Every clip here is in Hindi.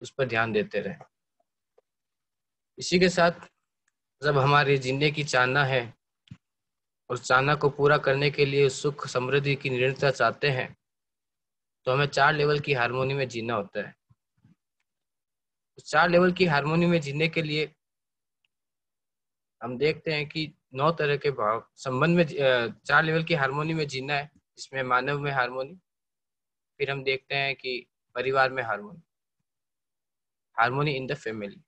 उस पर ध्यान देते रहें। इसी के साथ जब हमारे जीने की चाहना है और चाहना को पूरा करने के लिए सुख समृद्धि की निरंतरता चाहते हैं, तो हमें 4 लेवल की हार्मोनी में जीना होता है। 4 लेवल की हार्मोनी में जीने के लिए हम देखते हैं कि 9 तरह के भाव संबंध में 4 लेवल की हार्मोनी में जीना है, जिसमें मानव में हार्मोनी, फिर हम देखते हैं कि परिवार में harmony, harmony in the family.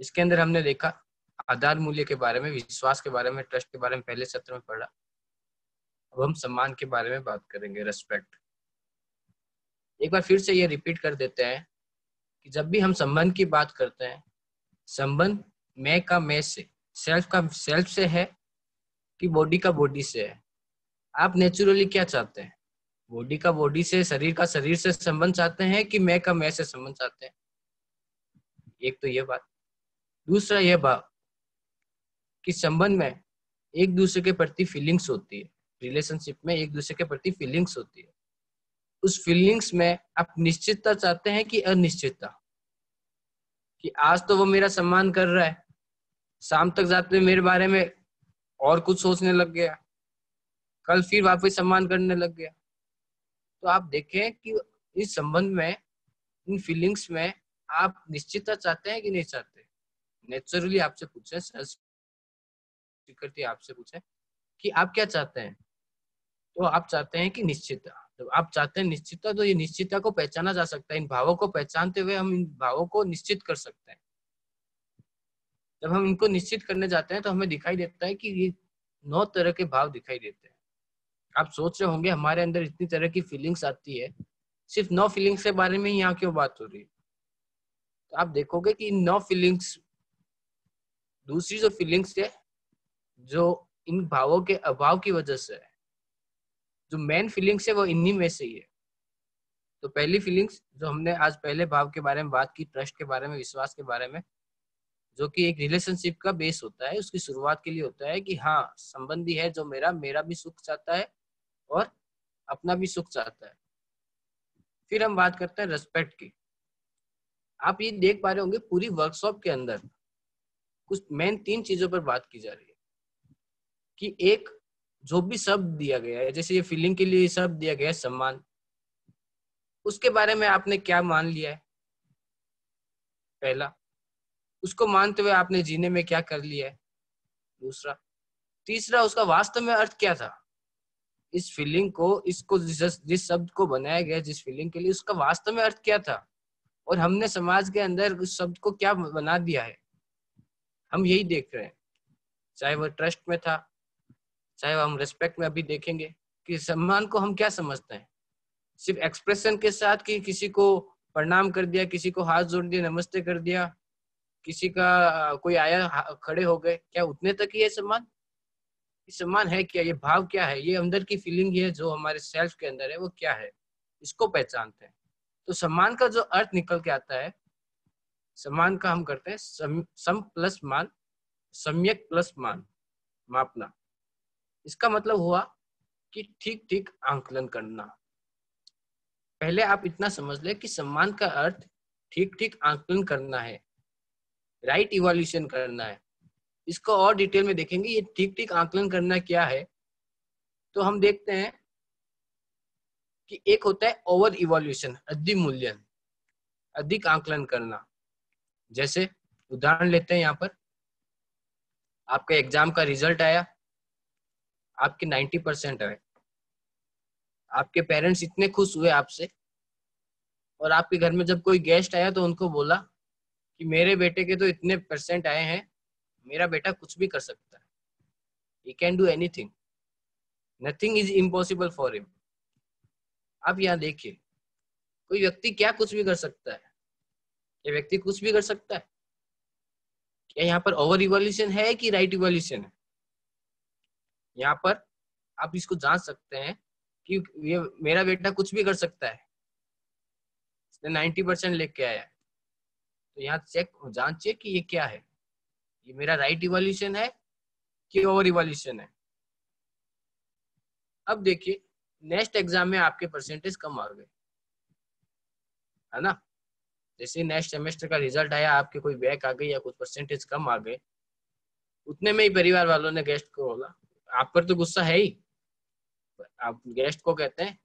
इसके अंदर हमने देखा आधार मूल्य के बारे में, विश्वास के बारे में, ट्रस्ट के बारे में पहले सत्र में पढ़ा। अब हम सम्मान के बारे में बात करेंगे, रेस्पेक्ट। एक बार फिर से ये रिपीट कर देते हैं कि जब भी हम संबंध की बात करते हैं, संबंध मैं का मैं से, सेल्फ का सेल्फ से है कि बॉडी का बॉडी से है। आप नेचुरली क्या चाहते हैं? बॉडी का बॉडी से, शरीर का शरीर से संबंध चाहते हैं कि मैं का मैं से संबंध चाहते हैं? एक तो ये बात। दूसरा ये बात कि संबंध में एक दूसरे के प्रति फीलिंग्स होती है, रिलेशनशिप में एक दूसरे के प्रति फीलिंग्स होती है। उस फीलिंग्स में आप निश्चितता चाहते हैं कि अनिश्चितता? कि आज तो वो मेरा सम्मान कर रहा है, शाम तक जाते हुए मेरे बारे में और कुछ सोचने लग गया, कल फिर वापस सम्मान करने लग गया। तो आप देखें कि इस संबंध में, इन फीलिंग्स में आप निश्चितता चाहते हैं कि नहीं चाहते? नेचुरली आपसे पूछे, स्वीकृति आपसे पूछे कि आप क्या चाहते हैं, तो आप चाहते हैं कि निश्चितता। जब आप चाहते हैं निश्चितता, तो ये निश्चितता को पहचाना जा सकता है। इन भावों को पहचानते हुए हम इन भावों को निश्चित कर सकते हैं। जब हम इनको निश्चित करने जाते हैं तो हमें दिखाई देता है कि ये 9 तरह के भाव दिखाई देते हैं। आप सोच रहे होंगे हमारे अंदर इतनी तरह की फीलिंग्स आती है, सिर्फ 9 फीलिंग्स के बारे में ही यहाँ क्यों बात हो रही है? तो आप देखोगे कि इन 9 फीलिंग्स, दूसरी जो फीलिंग्स है जो इन भावों के अभाव की वजह से है, जो मेन फीलिंग्स है वो इन्हीं में से ही है। तो पहली फीलिंग्स जो हमने आज पहले भाव के बारे में बात की, ट्रस्ट के बारे में, विश्वास के बारे में, जो कि एक रिलेशनशिप का बेस होता है, उसकी शुरुआत के लिए होता है कि हाँ, संबंधी है जो मेरा भी सुख चाहता है और अपना भी सुख चाहता है। फिर हम बात करते हैं रेस्पेक्ट की। आप ये देख पा रहे होंगे पूरी वर्कशॉप के अंदर कुछ मेन 3 चीजों पर बात की जा रही है कि एक, जो भी शब्द दिया गया है, जैसे ये फीलिंग के लिए शब्द दिया गया है सम्मान, उसके बारे में आपने क्या मान लिया है? पहला, उसको मानते हुए आपने जीने में क्या कर लिया है? दूसरा, तीसरा, उसका वास्तव में अर्थ क्या था? इस फीलिंग को, इसको जिस शब्द को बनाया गया, जिस फीलिंग के लिए, उसका वास्तव में अर्थ क्या था? और हमने समाज के अंदर उस शब्द को क्या बना दिया है? हम यही देख रहे हैं। चाहे वो ट्रस्ट में था, चाहे वो हम रेस्पेक्ट में अभी देखेंगे कि सम्मान को हम क्या समझते हैं? सिर्फ एक्सप्रेशन के साथ कि किसी को प्रणाम कर दिया, किसी को हाथ जोड़ दिया, नमस्ते कर दिया, किसी का कोई आया खड़े हो गए, क्या उतने तक ही है सम्मान? सम्मान है क्या? ये भाव क्या है? ये अंदर की फीलिंग है जो हमारे सेल्फ के अंदर है, वो क्या है? इसको पहचानते हैं। तो सम्मान का जो अर्थ निकल के आता है, सम्मान का हम करते हैं सम प्लस मान, सम्यक प्लस मान, मापना। इसका मतलब हुआ कि ठीक ठीक आंकलन करना। पहले आप इतना समझ ले कि सम्मान का अर्थ ठीक ठीक आंकलन करना है, राइट इवोल्यूशन करना है। इसको और डिटेल में देखेंगे, ये ठीक ठीक आंकलन करना क्या है। तो हम देखते हैं कि एक होता है ओवर इवोल्यूशन, अधिक मूल्यन, अधिक आंकलन करना। जैसे उदाहरण लेते हैं, यहाँ पर आपका एग्जाम का रिजल्ट आया, आपके 90% आए, आपके पेरेंट्स इतने खुश हुए आपसे, और आपके घर में जब कोई गेस्ट आया तो उनको बोला कि मेरे बेटे के तो इतने % आए हैं, मेरा बेटा कुछ भी कर सकता है, he can do anything, nothing is impossible for him। आप यहाँ देखिए, कोई व्यक्ति क्या कुछ भी कर सकता है? ये व्यक्ति कुछ भी कर सकता है? क्या यहाँ पर ओवर इवोल्यूशन है कि राइट इवोल्यूशन है? यहाँ पर आप इसको जान सकते हैं कि ये मेरा बेटा कुछ भी कर सकता है, इसने 90% लेके आया है। तो यहाँ चेक जांचिए कि ये क्या है, ये मेरा राइट इवोल्यूशन है कि ओवर इवोल्यूशन है। अब देखिए, नेक्स्ट एग्जाम में आपके % कम आ गए, है ना? जैसे नेक्स्ट सेमेस्टर का रिजल्ट आया, आपके कोई बैक आ गई या कुछ परसेंटेज कम आ गए, उतने में ही परिवार वालों ने गेस्ट को बोला, आप पर तो गुस्सा है ही। आप गेस्ट को कहते हैं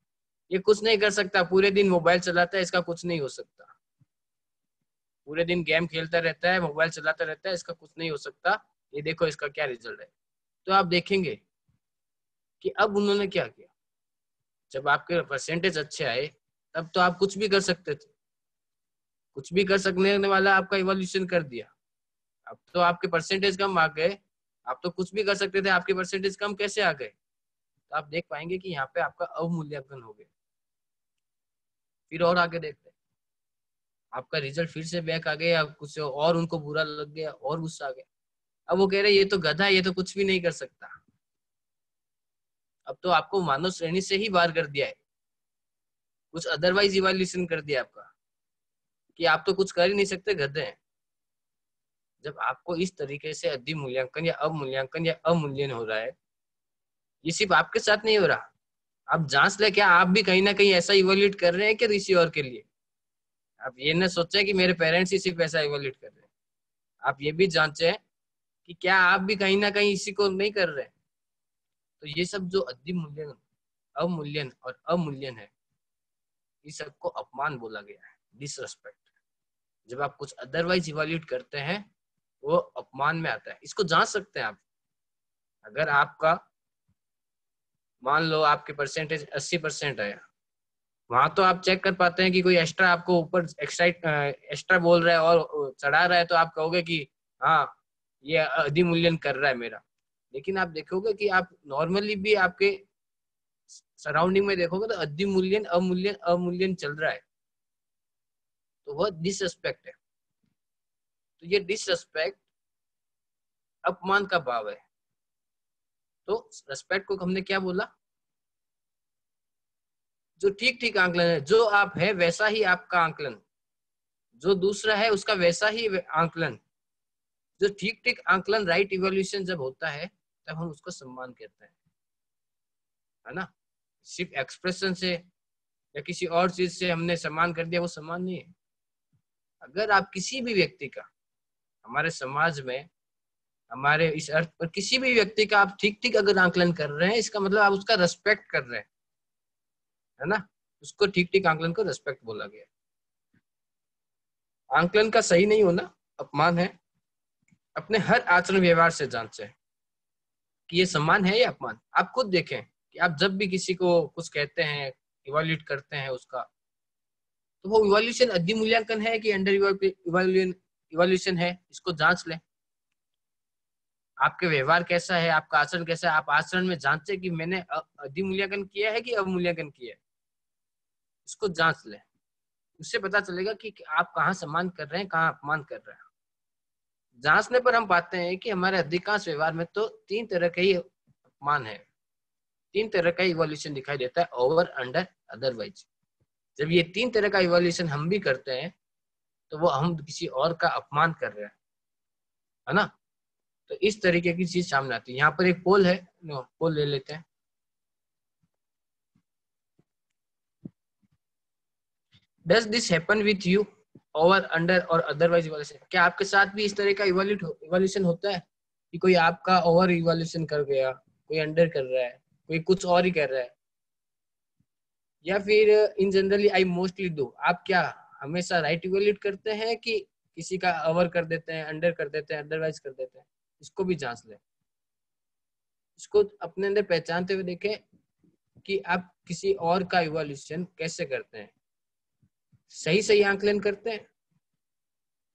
ये कुछ नहीं कर सकता, पूरे दिन मोबाइल चलाता है, इसका कुछ नहीं हो सकता, पूरे दिन गेम खेलता रहता है, मोबाइल चलाता रहता है, इसका कुछ नहीं हो सकता, ये देखो इसका क्या रिजल्ट है। तो आप देखेंगे कि अब उन्होंने क्या किया, जब आपके परसेंटेज अच्छे आए तब तो आप कुछ भी कर सकते थे, कुछ भी कर सकने वाला आपका इवोल्यूशन कर दिया। अब तो आपके परसेंटेज कम आ गए, आप तो कुछ भी कर सकते थे, आपके परसेंटेज कम कैसे आ गए? तो आप देख पाएंगे कि यहाँ पे आपका अवमूल्यांकन हो गया। फिर और आगे देखते हैं, आपका रिजल्ट फिर से बैक आ गया, कुछ और उनको बुरा लग गया और गुस्सा आ गया। अब वो कह रहे ये तो गधा है, ये तो कुछ भी नहीं कर सकता। अब तो आपको मानव श्रेणी से ही बाहर कर दिया है, कुछ अदरवाइज इवैल्यूएशन कर दिया आपका कि आप तो कुछ कर ही नहीं सकते, गधे हैं। जब आपको इस तरीके से अधिमूल्यांकन या अवमूल्यांकन या अवमूल्यन हो रहा है, ये सिर्फ आपके साथ नहीं हो रहा, आप जांच ले क्या आप भी कहीं ना कहीं ऐसा इवैल्यूएट कर रहे हैं कि किसी और के लिए? आप ये ना सोचे कि मेरे पेरेंट्स ही सिर्फ ऐसा इवैल्यूएट कर रहे हैं, आप ये भी जांचे कि क्या आप भी कहीं ना कहीं इसी को नहीं कर रहे। तो ये सब जो अधिमूल्यन, अवमूल्यन और अवमूल्यन है, इस सबको अपमान बोला गया है, डिसरेस्पेक्ट। जब आप कुछ अदरवाइज इवैल्यूएट करते हैं वो अपमान में आता है। इसको जांच सकते हैं आप, अगर आपका मान लो आपके परसेंटेज 80% आया, वहां तो आप चेक कर पाते हैं कि कोई एक्स्ट्रा आपको ऊपर एक्स्ट्रा बोल रहा है और चढ़ा रहा है, तो आप कहोगे कि हाँ ये अधिमूल्यन कर रहा है मेरा। लेकिन आप देखोगे कि आप नॉर्मली भी आपके सराउंडिंग में देखोगे तो अधिमूल्यन अवमूल्यन अवमूल्यन चल रहा है, तो वह डिसरेस्पेक्ट है। तो ये डिसरेस्पेक्ट अपमान का भाव है। तो रेस्पेक्ट को हमने क्या बोला, जो ठीक ठीक आंकलन है, जो आप है वैसा ही आपका आंकलन, जो दूसरा है उसका वैसा ही आंकलन। जो ठीक ठीक आंकलन, राइट इवोल्यूशन जब होता है तब हम उसको सम्मान कहते हैं, है ना। सिर्फ एक्सप्रेशन से या किसी और चीज से हमने सम्मान कर दिया, वो सम्मान नहीं है। अगर आप किसी भी व्यक्ति का, हमारे समाज में, हमारे इस अर्थ पर किसी भी व्यक्ति का आप ठीक ठीक अगर आंकलन कर रहे हैं, इसका मतलब आप उसका रेस्पेक्ट कर रहे हैं, है ना। उसको ठीक ठीक आंकलन को रेस्पेक्ट बोला गया। आंकलन का सही नहीं होना अपमान है। अपने हर आचरण व्यवहार से जांचें कि ये सम्मान है या अपमान। आप खुद देखें कि आप जब भी किसी को कुछ कहते हैं, इवैल्यूएट करते हैं उसका, तो वो इवैल्यूएशन अधिमूल्यांकन है कि अंडर इवैल्यूएशन है, इसको जांच लें। आपके व्यवहार कैसा है, आपका आचरण कैसा है, आप आचरण में जांचे कि मैंने अधिमूल्यांकन किया है कि अवमूल्यांकन किया है, इसको जांच लें। उससे पता चलेगा कि आप कहाँ सम्मान कर रहे हैं, कहाँ अपमान कर रहे हैं। जांचने पर हम पाते हैं कि हमारे अधिकांश व्यवहार में तो 3 तरह के ही अपमान है, 3 तरह का इवोल्यूशन दिखाई देता है, ओवर, अंडर, अदरवाइज। जब ये 3 तरह का इवोल्यूशन हम भी करते हैं तो वो हम किसी और का अपमान कर रहे हैं, है ना। तो इस तरीके की चीज सामने आती है। यहाँ पर एक पोल है, पोल ले लेते हैं। Does this happen with you, over, under और अदरवाइज इवोल्यूशन? क्या आपके साथ भी इस तरह का इवोल्यूशन होता है कि कोई आपका ओवर इवोल्यूशन कर गया, कोई अंडर कर रहा है, कोई कुछ और ही कर रहा है, या फिर इन जनरली आई मोस्टली डू? आप क्या हमेशा राइट इवोल्यूट करते हैं कि किसी का ओवर कर देते हैं, अंडर कर देते हैं, अदरवाइज कर देते हैं? इसको भी जांच लें। इसको अपने अंदर पहचानते हुए देखें कि आप किसी और का इवोल्यूशन कैसे करते हैं। सही सही आंकलन करते हैं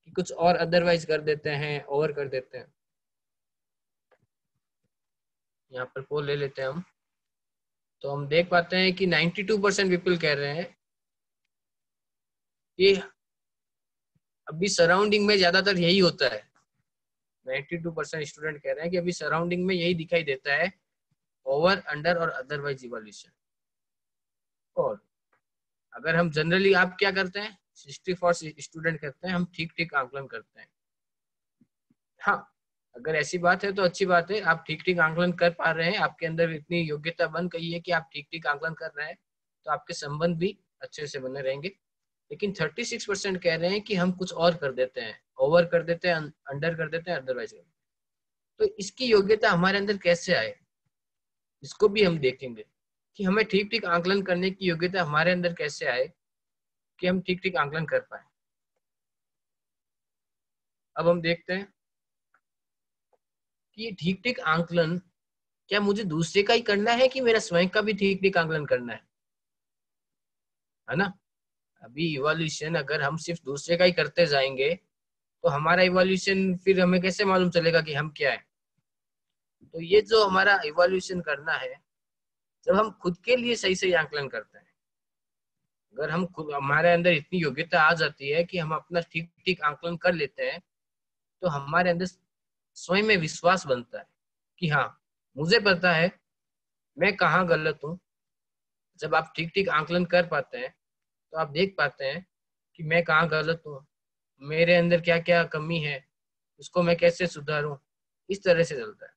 कि कुछ और अदरवाइज कर देते हैं, ओवर कर देते हैं। यहाँ पर पोल ले लेते हैं हम, तो हम देख पाते हैं कि 92% पीपल कह रहे हैं कि अभी सराउंडिंग में ज्यादातर यही होता है। 92% स्टूडेंट कह रहे हैं कि अभी सराउंडिंग में यही दिखाई देता है, ओवर, अंडर और अदरवाइज इवोल्यूशन। और अगर हम जनरली, आप क्या करते हैं, 64 स्टूडेंट कहते हैं हम ठीक ठीक आंकलन करते हैं। हाँ, अगर ऐसी बात है तो अच्छी बात है, आप ठीक ठीक आंकलन कर पा रहे हैं, आपके अंदर इतनी योग्यता बन गई है कि आप ठीक ठीक आंकलन कर रहे हैं, तो आपके संबंध भी अच्छे से बने रहेंगे। लेकिन 36% कह रहे हैं कि हम कुछ और कर देते हैं, ओवर कर देते हैं, अंडर कर देते हैं, अदरवाइज। तो इसकी योग्यता हमारे अंदर कैसे आए, इसको भी हम देखेंगे कि हमें ठीक ठीक आकलन करने की योग्यता हमारे अंदर कैसे आए कि हम ठीक ठीक आकलन कर पाए। अब हम देखते हैं कि ठीक ठीक आकलन क्या मुझे दूसरे का ही करना है कि मेरा स्वयं का भी ठीक ठीक आकलन करना है ना। अभी इवोल्यूशन अगर हम सिर्फ दूसरे का ही करते जाएंगे तो हमारा इवोल्यूशन फिर हमें कैसे मालूम चलेगा कि हम क्या है। तो ये जो हमारा इवोल्यूशन करना है, जब हम खुद के लिए सही सही आकलन करते हैं, अगर हम खुद हमारे अंदर इतनी योग्यता आ जाती है कि हम अपना ठीक ठीक आकलन कर लेते हैं, तो हमारे अंदर स्वयं में विश्वास बनता है कि हाँ मुझे पता है मैं कहाँ गलत हूँ। जब आप ठीक ठीक आकलन कर पाते हैं तो आप देख पाते हैं कि मैं कहाँ गलत हूँ, मेरे अंदर क्या क्या कमी है, उसको मैं कैसे सुधारूं। इस तरह से चलता है।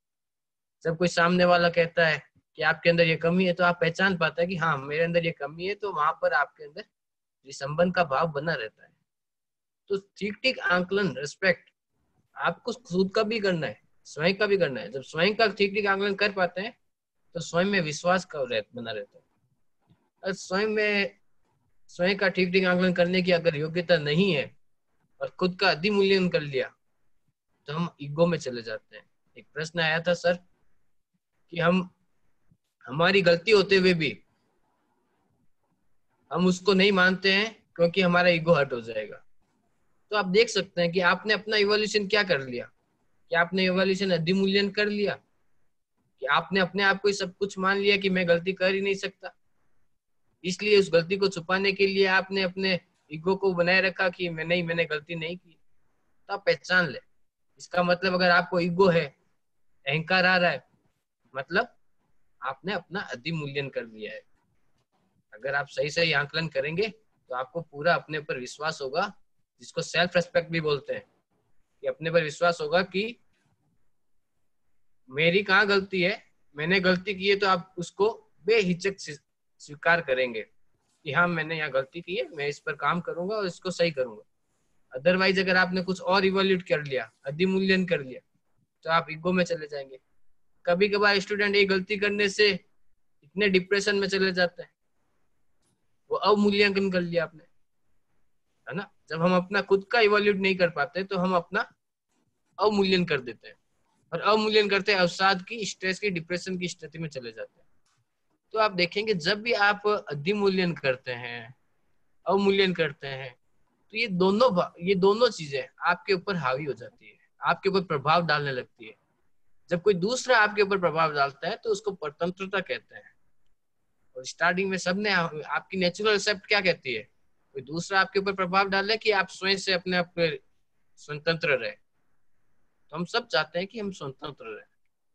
जब कोई सामने वाला कहता है कि आपके अंदर ये कमी है, तो आप पहचान पाते हैं कि हाँ मेरे अंदर ये कमी है, तो वहां पर आपके अंदर ये संबंध का भाव बना रहता है। तो ठीक ठीक आकलन, रिस्पेक्ट आपको खुद का भी करना है, स्वयं का भी करना है। जब स्वयं का ठीक ठीक आकलन कर पाते हैं तो स्वयं में विश्वास का बना रहता है। और स्वयं का ठीक ठीक आकलन करने की अगर योग्यता नहीं है और खुद का अधिमूल्यन कर लिया, तो हम ईगो में चले जाते हैं। एक प्रश्न आया था सर कि हम हमारी गलती होते हुए भी हम उसको नहीं मानते हैं क्योंकि हमारा ईगो हर्ट हो जाएगा। तो आप देख सकते हैं कि आपने अपना इवोल्यूशन क्या कर लिया, कि आपने इवोल्यूशन अधिमूल्यन कर लिया, कि आपने अपने आप को सब कुछ मान लिया कि मैं गलती कर ही नहीं सकता, इसलिए उस गलती को छुपाने के लिए आपने अपने ईगो को बनाए रखा कि मैंने गलती नहीं की। तो आप पहचान ले, इसका मतलब अगर आपको ईगो है, अहंकार आ रहा है, मतलब आपने अपना अधिमूल्यन कर लिया है। अगर आप सही सही आकलन करेंगे तो आपको पूरा अपने पर विश्वास होगा, जिसको सेल्फ रेस्पेक्ट भी बोलते हैं, कि अपने पर विश्वास होगा कि मेरी कहाँ गलती है, मैंने गलती की है, तो आप उसको बेहिचक स्वीकार करेंगे कि हाँ मैंने यहाँ गलती की है, मैं इस पर काम करूंगा और इसको सही करूंगा। अदरवाइज अगर आपने कुछ और इवोल्यूट कर लिया, अधिमूल्यन कर लिया, तो आप ईगो में चले जाएंगे। कभी कभार स्टूडेंट एक गलती करने से इतने डिप्रेशन में चले जाते हैं, वो अवमूल्यांकन कर लिया आपने, है ना। जब हम अपना खुद का इवोल्यूट नहीं कर पाते तो हम अपना अवमूल्यन कर देते हैं, और अवमूल्यन करते हैं अवसाद की, स्ट्रेस की, डिप्रेशन की स्थिति में चले जाते हैं। तो आप देखेंगे जब भी आप अधिमूल्यन करते हैं, अवमूल्यन करते हैं, तो ये दोनों चीजें आपके ऊपर हावी हो जाती है, आपके ऊपर प्रभाव डालने लगती है। जब कोई दूसरा आपके ऊपर प्रभाव डालता है तो उसको परतंत्रता कहते हैं। और स्टार्टिंग में सबने आपकी नेचुरल एक्सेप्ट क्या कहती है, कोई दूसरा आपके ऊपर प्रभाव डाले कि आप स्वयं से अपने आप स्वतंत्र रहे। तो हम सब चाहते हैं कि हम स्वतंत्र रहे,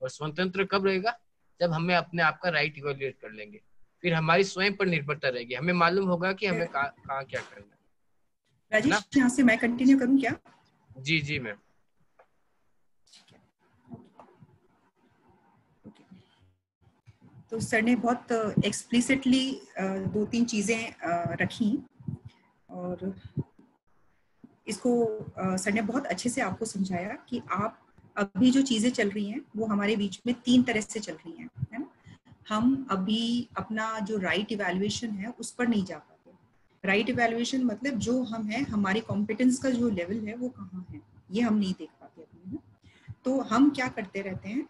और स्वतंत्र कब रहेगा, जब हमें अपने आप का राइट इवेल्युएट कर लेंगे। फिर हमारी स्वयं पर निर्भरता रहेगी, हमें मालूम होगा कि हमें कहाँ क्या करना है ना। राजेश, यहाँ से मैं कंटिन्यू करूँ क्या? जी जी मैम। तो सर ने बहुत एक्सप्लिसिटली 2-3 चीजें रखी, और इसको सर ने बहुत अच्छे से आपको समझाया कि आप अभी जो चीजें चल रही हैं वो हमारे बीच में 3 तरह से चल रही हैं, है ना। हम अभी अपना जो राइट इवैल्यूएशन है उस पर नहीं जा पाते। राइट इवैल्यूएशन मतलब जो हम हैं, हमारी कॉम्पिटेंस का जो लेवल है वो कहाँ है, ये हम नहीं देख पाते अपने, ना। तो हम क्या करते रहते हैं,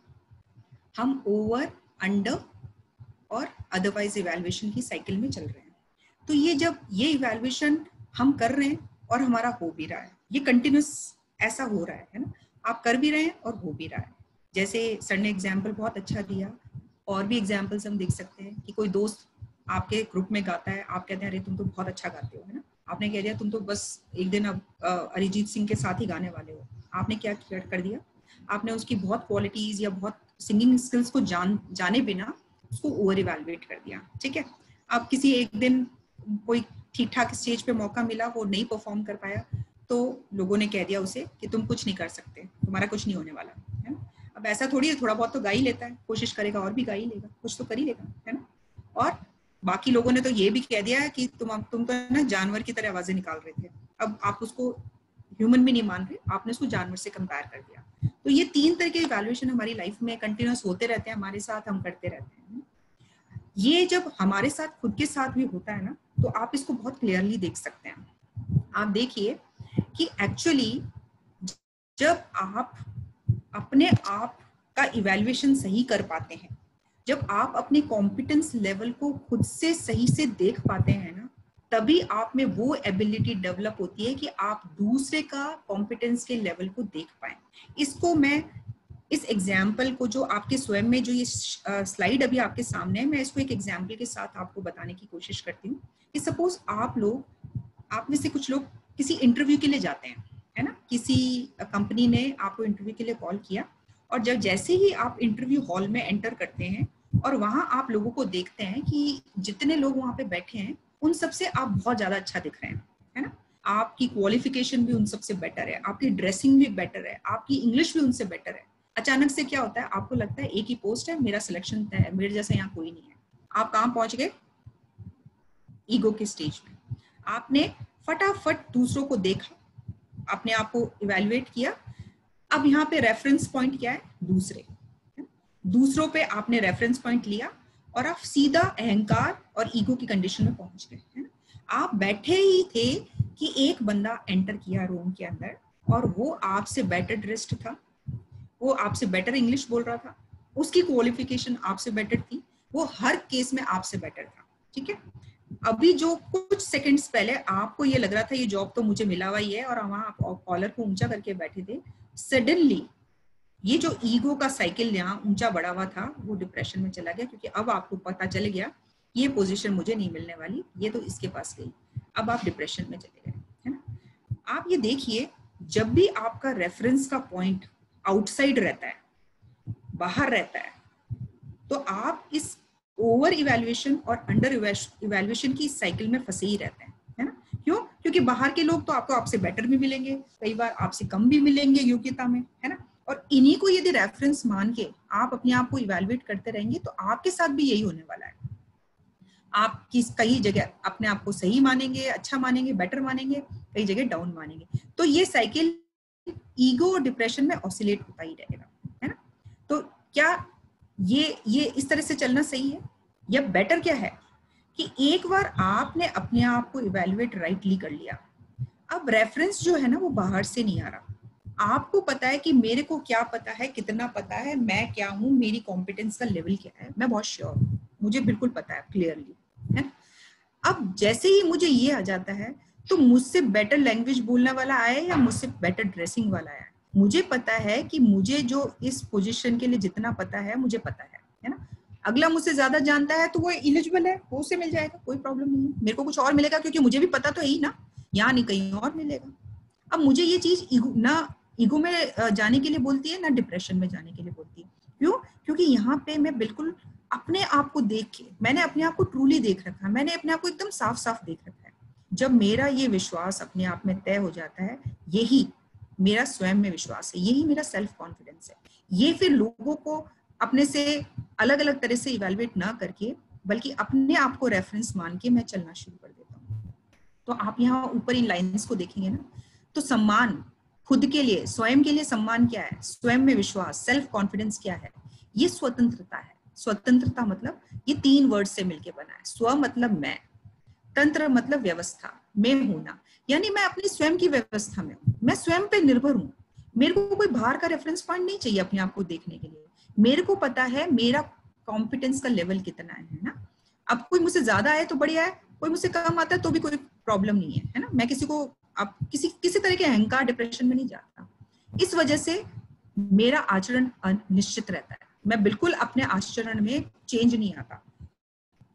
हम ओवर, अंडर और अदरवाइज इवैल्यूएशन की साइकिल में चल रहे हैं। तो ये जब ये इवैल्यूएशन हम कर रहे हैं और हमारा हो भी रहा है, ये कंटिन्यूस ऐसा हो रहा है ना, आप कर भी रहे हैं और हो भी रहा है। जैसे सर ने एग्जाम्पल बहुत अच्छा दिया, और भी एग्जाम्पल्स हम देख सकते हैं कि कोई दोस्त आपके ग्रुप में गाता है, आप कहते हैं अरे तुम तो बहुत अच्छा गाते हो, है ना। आपने कह दिया तुम तो बस एक दिन अब अरिजीत सिंह के साथ ही गाने वाले हो। आपने क्या कर दिया, आपने उसकी बहुत क्वालिटीज या बहुत सिंगिंग स्किल्स को जाने बिना उसको ओवर इवैल्यूएट कर दिया, ठीक है। अब किसी एक दिन कोई ठीक ठाक स्टेज पे मौका मिला, वो नहीं परफॉर्म कर पाया, तो लोगों ने कह दिया उसे कि तुम कुछ नहीं कर सकते, तुम्हारा कुछ नहीं होने वाला, है ना। अब ऐसा थोड़ी है, थोड़ा बहुत तो गा ही लेता है, कोशिश करेगा और भी गा ही लेगा, कुछ तो कर ही लेगा, है ना। और बाकी लोगों ने तो ये भी कह दिया है कि तुम तो ना जानवर की तरह आवाजें निकाल रहे थे, अब आप उसको ह्यूमन भी नहीं मान रहे, आपने उसको जानवर से कंपेयर कर दिया। तो ये 3 तरह के इवैल्यूएशन हमारी लाइफ में कंटिन्यूस होते रहते हैं, हमारे साथ हम करते रहते हैं। ये जब हमारे साथ खुद के साथ भी होता है ना, तो आप इसको बहुत क्लियरली देख सकते हैं। आप देखिए कि एक्चुअली जब आप अपने आप का इवैल्यूएशन सही कर पाते हैं, जब आप अपने कॉम्पिटेंस लेवल को खुद से सही से देख पाते हैं ना, तभी आप में वो एबिलिटी डेवलप होती है कि आप दूसरे का कॉम्पिटेंस के लेवल को देख पाए। इसको मैं इस एग्जाम्पल को जो आपके स्वयं में जो ये स्लाइड अभी आपके सामने है, मैं इसको एक एग्जाम्पल के साथ आपको बताने की कोशिश करती हूँ कि सपोज आप में से कुछ लोग किसी इंटरव्यू के लिए जाते हैं, है ना, किसी कंपनी ने आपको इंटरव्यू के लिए कॉल किया, और जब जैसे ही आप इंटरव्यू हॉल में एंटर करते हैं और वहां आप लोगों को देखते हैं कि जितने लोग वहां पे बैठे हैं उन सबसे आप बहुत ज्यादा अच्छा दिख रहे हैं, है ना, आपकी क्वालिफिकेशन भी उन सबसे बेटर है, आपकी ड्रेसिंग भी बेटर है, आपकी इंग्लिश भी उनसे बेटर है। अचानक से क्या होता है, आपको लगता है एक ही पोस्ट है, मेरा सिलेक्शन तय है, मेरे जैसा यहाँ कोई नहीं है। आप कहाँ पहुंच गए? ईगो के स्टेज में। आपने फटाफट दूसरों को देखा, अपने आप को इवैल्यूएट किया। अब यहाँ पे रेफरेंस पॉइंट क्या है? दूसरों पे आपने रेफरेंस पॉइंट लिया और आप सीधा अहंकार और ईगो की कंडीशन में पहुंच गए, है ना। आप बैठे ही थे कि एक बंदा एंटर किया रूम के अंदर और वो आपसे बेटर ड्रेस्ड था, वो आपसे बेटर इंग्लिश बोल रहा था, उसकी क्वालिफिकेशन आपसे बेटर थी, वो हर केस में आपसे बेटर था, ठीक है। अभी जो कुछ सेकंड्स पहले आपको ये लग रहा था ये जॉब तो मुझे मिला हुआ ही है और वहां आप कॉलर को ऊंचा करके बैठे थे, सडनली ये जो ईगो का साइकिल यहाँ ऊंचा बढ़ा हुआ था वो डिप्रेशन में चला गया, क्योंकि अब आपको पता चल गया ये पोजीशन मुझे नहीं मिलने वाली, ये तो इसके पास गई। अब आप डिप्रेशन में चले गए, है ना। आप ये देखिए, जब भी आपका रेफरेंस का पॉइंट आउटसाइड रहता है, बाहर रहता है, तो आप इस ओवर इवैल्यूएशन और अंडर इवैल्यूएशन की साइकिल में फंसे ही रहते हैं, है ना। क्यों? क्योंकि बाहर के लोग तो आपको आपसे बेटर भी मिलेंगे, कई बार आपसे कम भी मिलेंगे योग्यता में, है ना। और इन्हीं को यदि रेफरेंस मान के आप अपने आप को इवैल्यूएट करते रहेंगे तो आपके साथ भी यही होने वाला है। आप कई जगह अपने आप को सही मानेंगे, अच्छा मानेंगे, बेटर मानेंगे, कई जगह डाउन मानेंगे। तो ये साइकिल ईगो और डिप्रेशन में ऑसिलेट होता ही रहेगा, है ना। तो क्या ये इस तरह से चलना सही है? या बेटर क्या है कि एक बार आपने अपने आप को इवैल्यूएट राइटली कर लिया, अब रेफरेंस जो है ना वो बाहर से नहीं आ रहा, आपको पता है कि मेरे को क्या पता है, कितना पता है, मैं क्या हूँ, मेरी कॉम्पिटेंस का लेवल क्या है, मैं बहुत श्योर हूँ, मुझे बिल्कुल पता है क्लियरली, है। अब जैसे ही मुझे ये आ जाता है तो मुझसे बेटर लैंग्वेज बोलने वाला आया या मुझसे बेटर ड्रेसिंग वाला आया, मुझे पता है कि मुझे जो इस पोजीशन के लिए जितना पता है मुझे पता है ना। अगला मुझसे ज्यादा जानता है तो वो एलिजिबल है, वो उसे मिल जाएगा, कोई प्रॉब्लम नहीं है। मेरे को कुछ और मिलेगा क्योंकि मुझे भी पता तो है ही ना, यहाँ नहीं कहीं और मिलेगा। अब मुझे ये चीज ईगो में जाने के लिए बोलती है ना डिप्रेशन में जाने के लिए बोलती है। क्यों? क्योंकि यहाँ पे मैं बिल्कुल अपने आप को देख के, मैंने अपने आप को ट्रूली देख रखा है, मैंने अपने आप को एकदम साफ साफ देख रखा है। जब मेरा ये विश्वास अपने आप में तय हो जाता है, यही मेरा स्वयं में विश्वास है, यही मेरा सेल्फ कॉन्फिडेंस है। ये फिर लोगों को अपने से अलग अलग तरह से इवैल्यूएट ना करके बल्कि अपने आप को रेफरेंस मान के मैं चलना शुरू कर देता हूँ। तो आप यहाँ ऊपर इन लाइंस को देखेंगे ना, तो सम्मान खुद के लिए, स्वयं के लिए सम्मान क्या है, स्वयं में विश्वास, सेल्फ कॉन्फिडेंस क्या है, ये स्वतंत्रता है। स्वतंत्रता मतलब ये 3 वर्ड से मिलके बना है। स्व मतलब मैं, तंत्र मतलब व्यवस्था, में होना, यानी मैं अपनी स्वयं की व्यवस्था में हूँ, मैं स्वयं पे निर्भर हूँ। मेरे को कोई बाहर का रेफरेंस पॉइंट नहीं चाहिए अपने आप को देखने के लिए। मेरे को पता है मेरा कॉम्पिटेंस का लेवल कितना है ना। अब कोई मुझसे ज्यादा है तो बढ़िया है, कोई मुझसे कम आता है तो भी कोई प्रॉब्लम नहीं है ना। मैं किसी को अब किसी तरह के अहंकार डिप्रेशन में नहीं जाता। इस वजह से मेरा आचरण अनिश्चित रहता है, मैं बिल्कुल अपने आचरण में चेंज नहीं आता,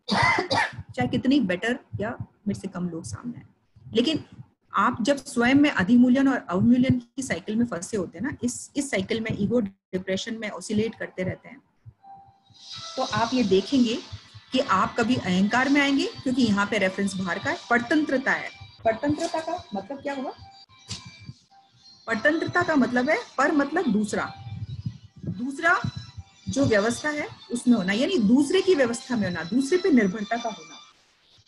चाहे कितनी बेटर या मेरे से कम लोग सामने आए। लेकिन आप जब स्वयं में अधिमूल्यन और अवमूल्यन की साइकिल में फंसे होते हैं ना, इस साइकिल में ईगो डिप्रेशन में ऑसिलेट करते रहते हैं, तो आप ये देखेंगे कि आप कभी अहंकार में आएंगे क्योंकि यहाँ पे रेफरेंस बाहर का है। परतंत्रता है, परतंत्रता का मतलब क्या हुआ? परतंत्रता का मतलब है पर मतलब दूसरा, दूसरा जो व्यवस्था है उसमें होना, यानी दूसरे की व्यवस्था में होना, दूसरे पे निर्भरता का होना।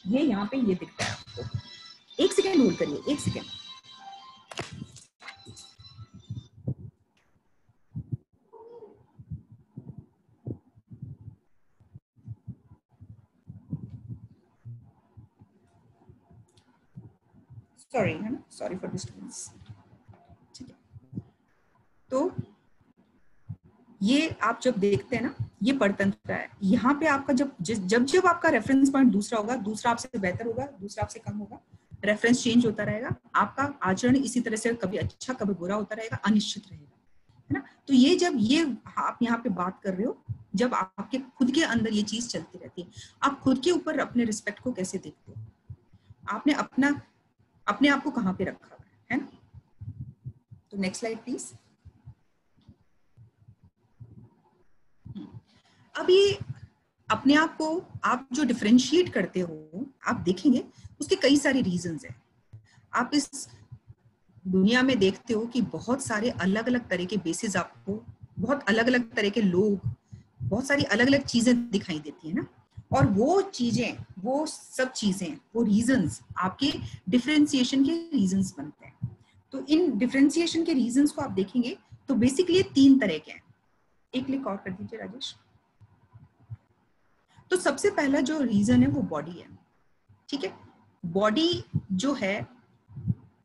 ये यहाँ पे ये दिखता है आपको। एक सेकेंड होल्ड करिए, एक सेकेंड। सॉरी, है ना, सॉरी फॉर डिस्टर्बेंस। ठीक है, तो ये आप जब देखते हैं ना, ये परतंत्र है। यहाँ पे आपका जब आपका रेफरेंस पॉइंट दूसरा होगा, दूसरा आपसे बेहतर होगा, दूसरा आपसे कम होगा, रेफरेंस चेंज होता रहेगा, आपका आचरण इसी तरह से कभी अच्छा कभी बुरा होता रहेगा, अनिश्चित रहेगा, है ना। तो ये जब ये आप यहाँ पे बात कर रहे हो, जब आपके खुद के अंदर ये चीज चलती रहती है, आप खुद के ऊपर अपने रिस्पेक्ट को कैसे देखते हो, आपने अपने आप को कहाँ पे रखा है ना। तो नेक्स्ट स्लाइड प्लीज। अब ये अपने आप को आप जो डिफरेंशिएट करते हो, आप देखेंगे उसके कई सारे रीजंस हैं। आप इस दुनिया में देखते हो कि बहुत सारे अलग अलग तरह के बेसिस, आपको बहुत अलग अलग तरह के लोग, बहुत सारी अलग अलग चीजें दिखाई देती है ना। और वो चीजें, वो सब चीजें, वो रीजंस आपके डिफरेंशिएशन के रीजंस बनते हैं। तो इन डिफरेंशिएशन के रीजंस को आप देखेंगे तो बेसिकली 3 तरह के हैं। एक क्लिक और कर दीजिए राजेश। तो सबसे पहला जो रीजन है वो बॉडी है, ठीक है। बॉडी जो है,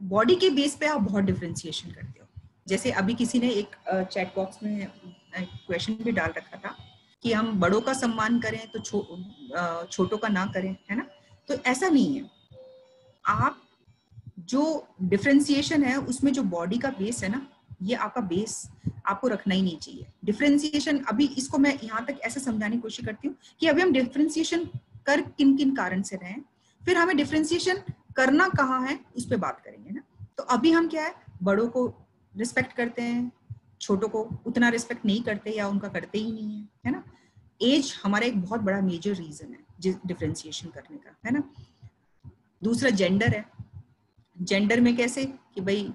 बॉडी के बेस पे आप बहुत डिफरेंशिएशन करते हो। जैसे अभी किसी ने एक चैट बॉक्स में क्वेश्चन भी डाल रखा था कि हम बड़ों का सम्मान करें तो छोटों का ना करें, है ना। तो ऐसा नहीं है। आप जो डिफरेंशिएशन है उसमें जो बॉडी का बेस है ना, ये आपका बेस आपको रखना ही नहीं चाहिए। डिफरेंशिएशन, अभी इसको मैं यहाँ तक ऐसे समझाने की कोशिश करती हूँ कि अभी हम डिफरेंशिएशन कर किन किन कारण से रहे हैं, फिर हमें डिफरेंशिएशन करना कहाँ है उस पर बात करेंगे ना। तो अभी हम क्या है, बड़ों को रिस्पेक्ट करते हैं, छोटों को उतना रिस्पेक्ट नहीं करते या उनका करते ही नहीं है ना। एज हमारा एक बहुत बड़ा मेजर रीजन है डिफरेंशिएशन करने का, है ना। दूसरा जेंडर है। जेंडर में कैसे कि भाई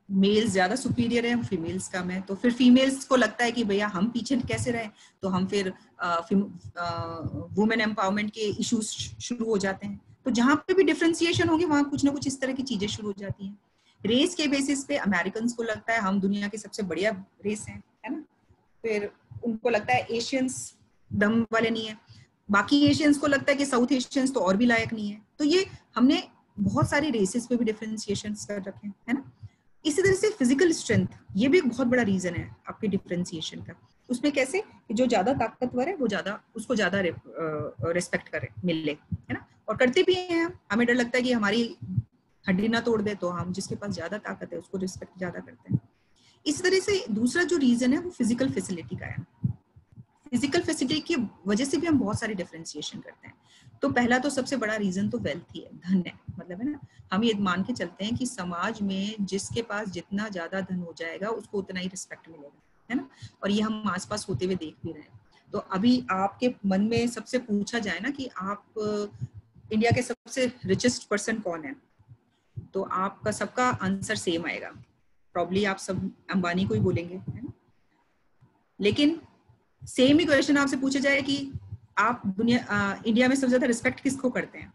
मेल्स ज्यादा सुपीरियर है, फीमेल्स कम है, तो फिर फीमेल्स को लगता है कि भैया हम पीछे कैसे रहे, तो हम फिर वुमेन एम्पावरमेंट के इश्यूज शुरू हो जाते हैं। तो जहां पे भी डिफरेंशिएशन होगी वहां कुछ ना कुछ इस तरह की चीजें शुरू हो जाती हैं। रेस के बेसिस पे अमेरिकन को लगता है हम दुनिया की सबसे बढ़िया रेस है ना। फिर उनको लगता है एशियंस दम वाले नहीं है, बाकी एशियंस को लगता है कि साउथ एशियंस तो और भी लायक नहीं है। तो ये हमने बहुत सारे रेसेस पे भी डिफरेंशिएशन कर रखे हैं, है ना। इसी तरह से फिजिकल स्ट्रेंथ, ये भी एक बहुत बड़ा रीजन है आपके डिफरेंशिएशन का। उसमें कैसे कि जो ज्यादा ताकतवर है वो ज्यादा, उसको ज्यादा रिस्पेक्ट करे मिले, है ना। और करते भी हैं हम, हमें डर लगता है कि हमारी हड्डी ना तोड़ दे, तो हम जिसके पास ज्यादा ताकत है उसको रिस्पेक्ट ज्यादा करते हैं। इस तरह से दूसरा जो रीजन है वो फिजिकल फैसिलिटी का है। फिजिकल फैसिलिटी की वजह से भी हम बहुत सारे डिफरेंशिएशन करते हैं। तो पहला तो सबसे बड़ा रीजन तो वेल्थ ही है, धन है, मतलब है ना। हम ये मान के चलते हैं कि समाज में जिसके पास जितना ज्यादा धन हो जाएगा उसको उतना ही रिस्पेक्ट मिलेगा, है ना। और ये हम आसपास होते हुए देख भी रहे हैं। तो अभी आपके मन में सबसे पूछा जाए ना कि आप इंडिया के सबसे रिचेस्ट पर्सन कौन है, तो आपका सबका आंसर सेम आएगा। प्रॉब्ली आप सब अंबानी को ही बोलेंगे, है ना। लेकिन सेम ही क्वेश्चन आपसे पूछा जाए कि आप इंडिया में सबसे ज्यादा रिस्पेक्ट किसको करते हैं,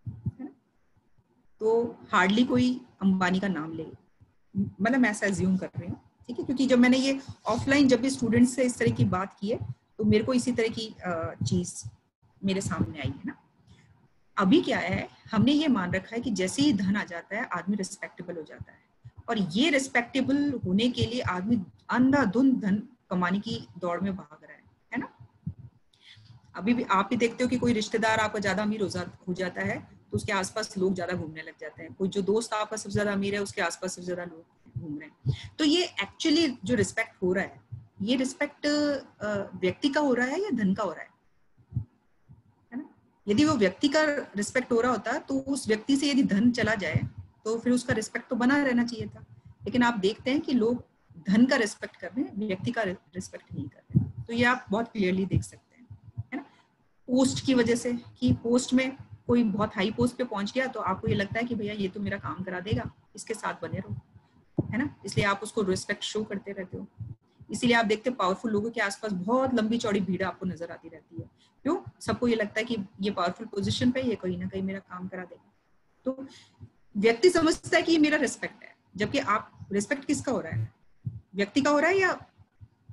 है ना? तो हार्डली कोई अंबानी का नाम ले, मतलब मैं ऐसा एज्यूम कर रही हूँ, ठीक है। क्योंकि जब मैंने ये ऑफलाइन जब भी स्टूडेंट्स से इस तरह की बात की है तो मेरे को इसी तरह की चीज मेरे सामने आई है ना। अभी क्या है, हमने ये मान रखा है कि जैसे ही धन आ जाता है आदमी रिस्पेक्टेबल हो जाता है, और ये रिस्पेक्टेबल होने के लिए आदमी अंधाधुंध धन कमाने की दौड़ में भाग रहा है ना। अभी भी आप भी देखते हो कि कोई रिश्तेदार आपका ज्यादा अमीर हो जाता है तो उसके आसपास लोग ज्यादा घूमने लग जाते हैं। कोई जो दोस्त आपका सबसे ज्यादा अमीर है उसके आसपास सबसे ज्यादा लोग घूम रहे हैं। तो ये एक्चुअली जो रिस्पेक्ट हो रहा है, ये रिस्पेक्ट व्यक्ति का हो रहा है या धन का हो रहा है ना। यदि वो व्यक्ति का रिस्पेक्ट हो रहा होता तो उस व्यक्ति से यदि धन चला जाए तो फिर उसका रिस्पेक्ट तो बना रहना चाहिए था। लेकिन आप देखते हैं कि लोग धन का रिस्पेक्ट कर रहे हैं, व्यक्ति का रिस्पेक्ट नहीं कर रहे हैं। तो ये आप बहुत क्लियरली देख सकते हैं, है ना। पोस्ट की वजह से, कि पोस्ट में कोई बहुत हाई पोस्ट पे पहुंच गया तो आपको ये लगता है कि भैया ये तो मेरा काम करा देगा, इसके साथ बने रहो, है ना। इसलिए आप उसको रिस्पेक्ट शो करते रहते हो। इसीलिए आप देखते हैं पावरफुल लोगों के आसपास बहुत लंबी चौड़ी भीड़ आपको नजर आती रहती है। क्यों? सबको ये लगता है कि ये पावरफुल पोजीशन पे, ये कहीं ना कहीं मेरा काम करा देगा। तो व्यक्ति समझता है कि ये मेरा रिस्पेक्ट है, जबकि आप रिस्पेक्ट किसका हो रहा है, व्यक्ति का हो रहा है या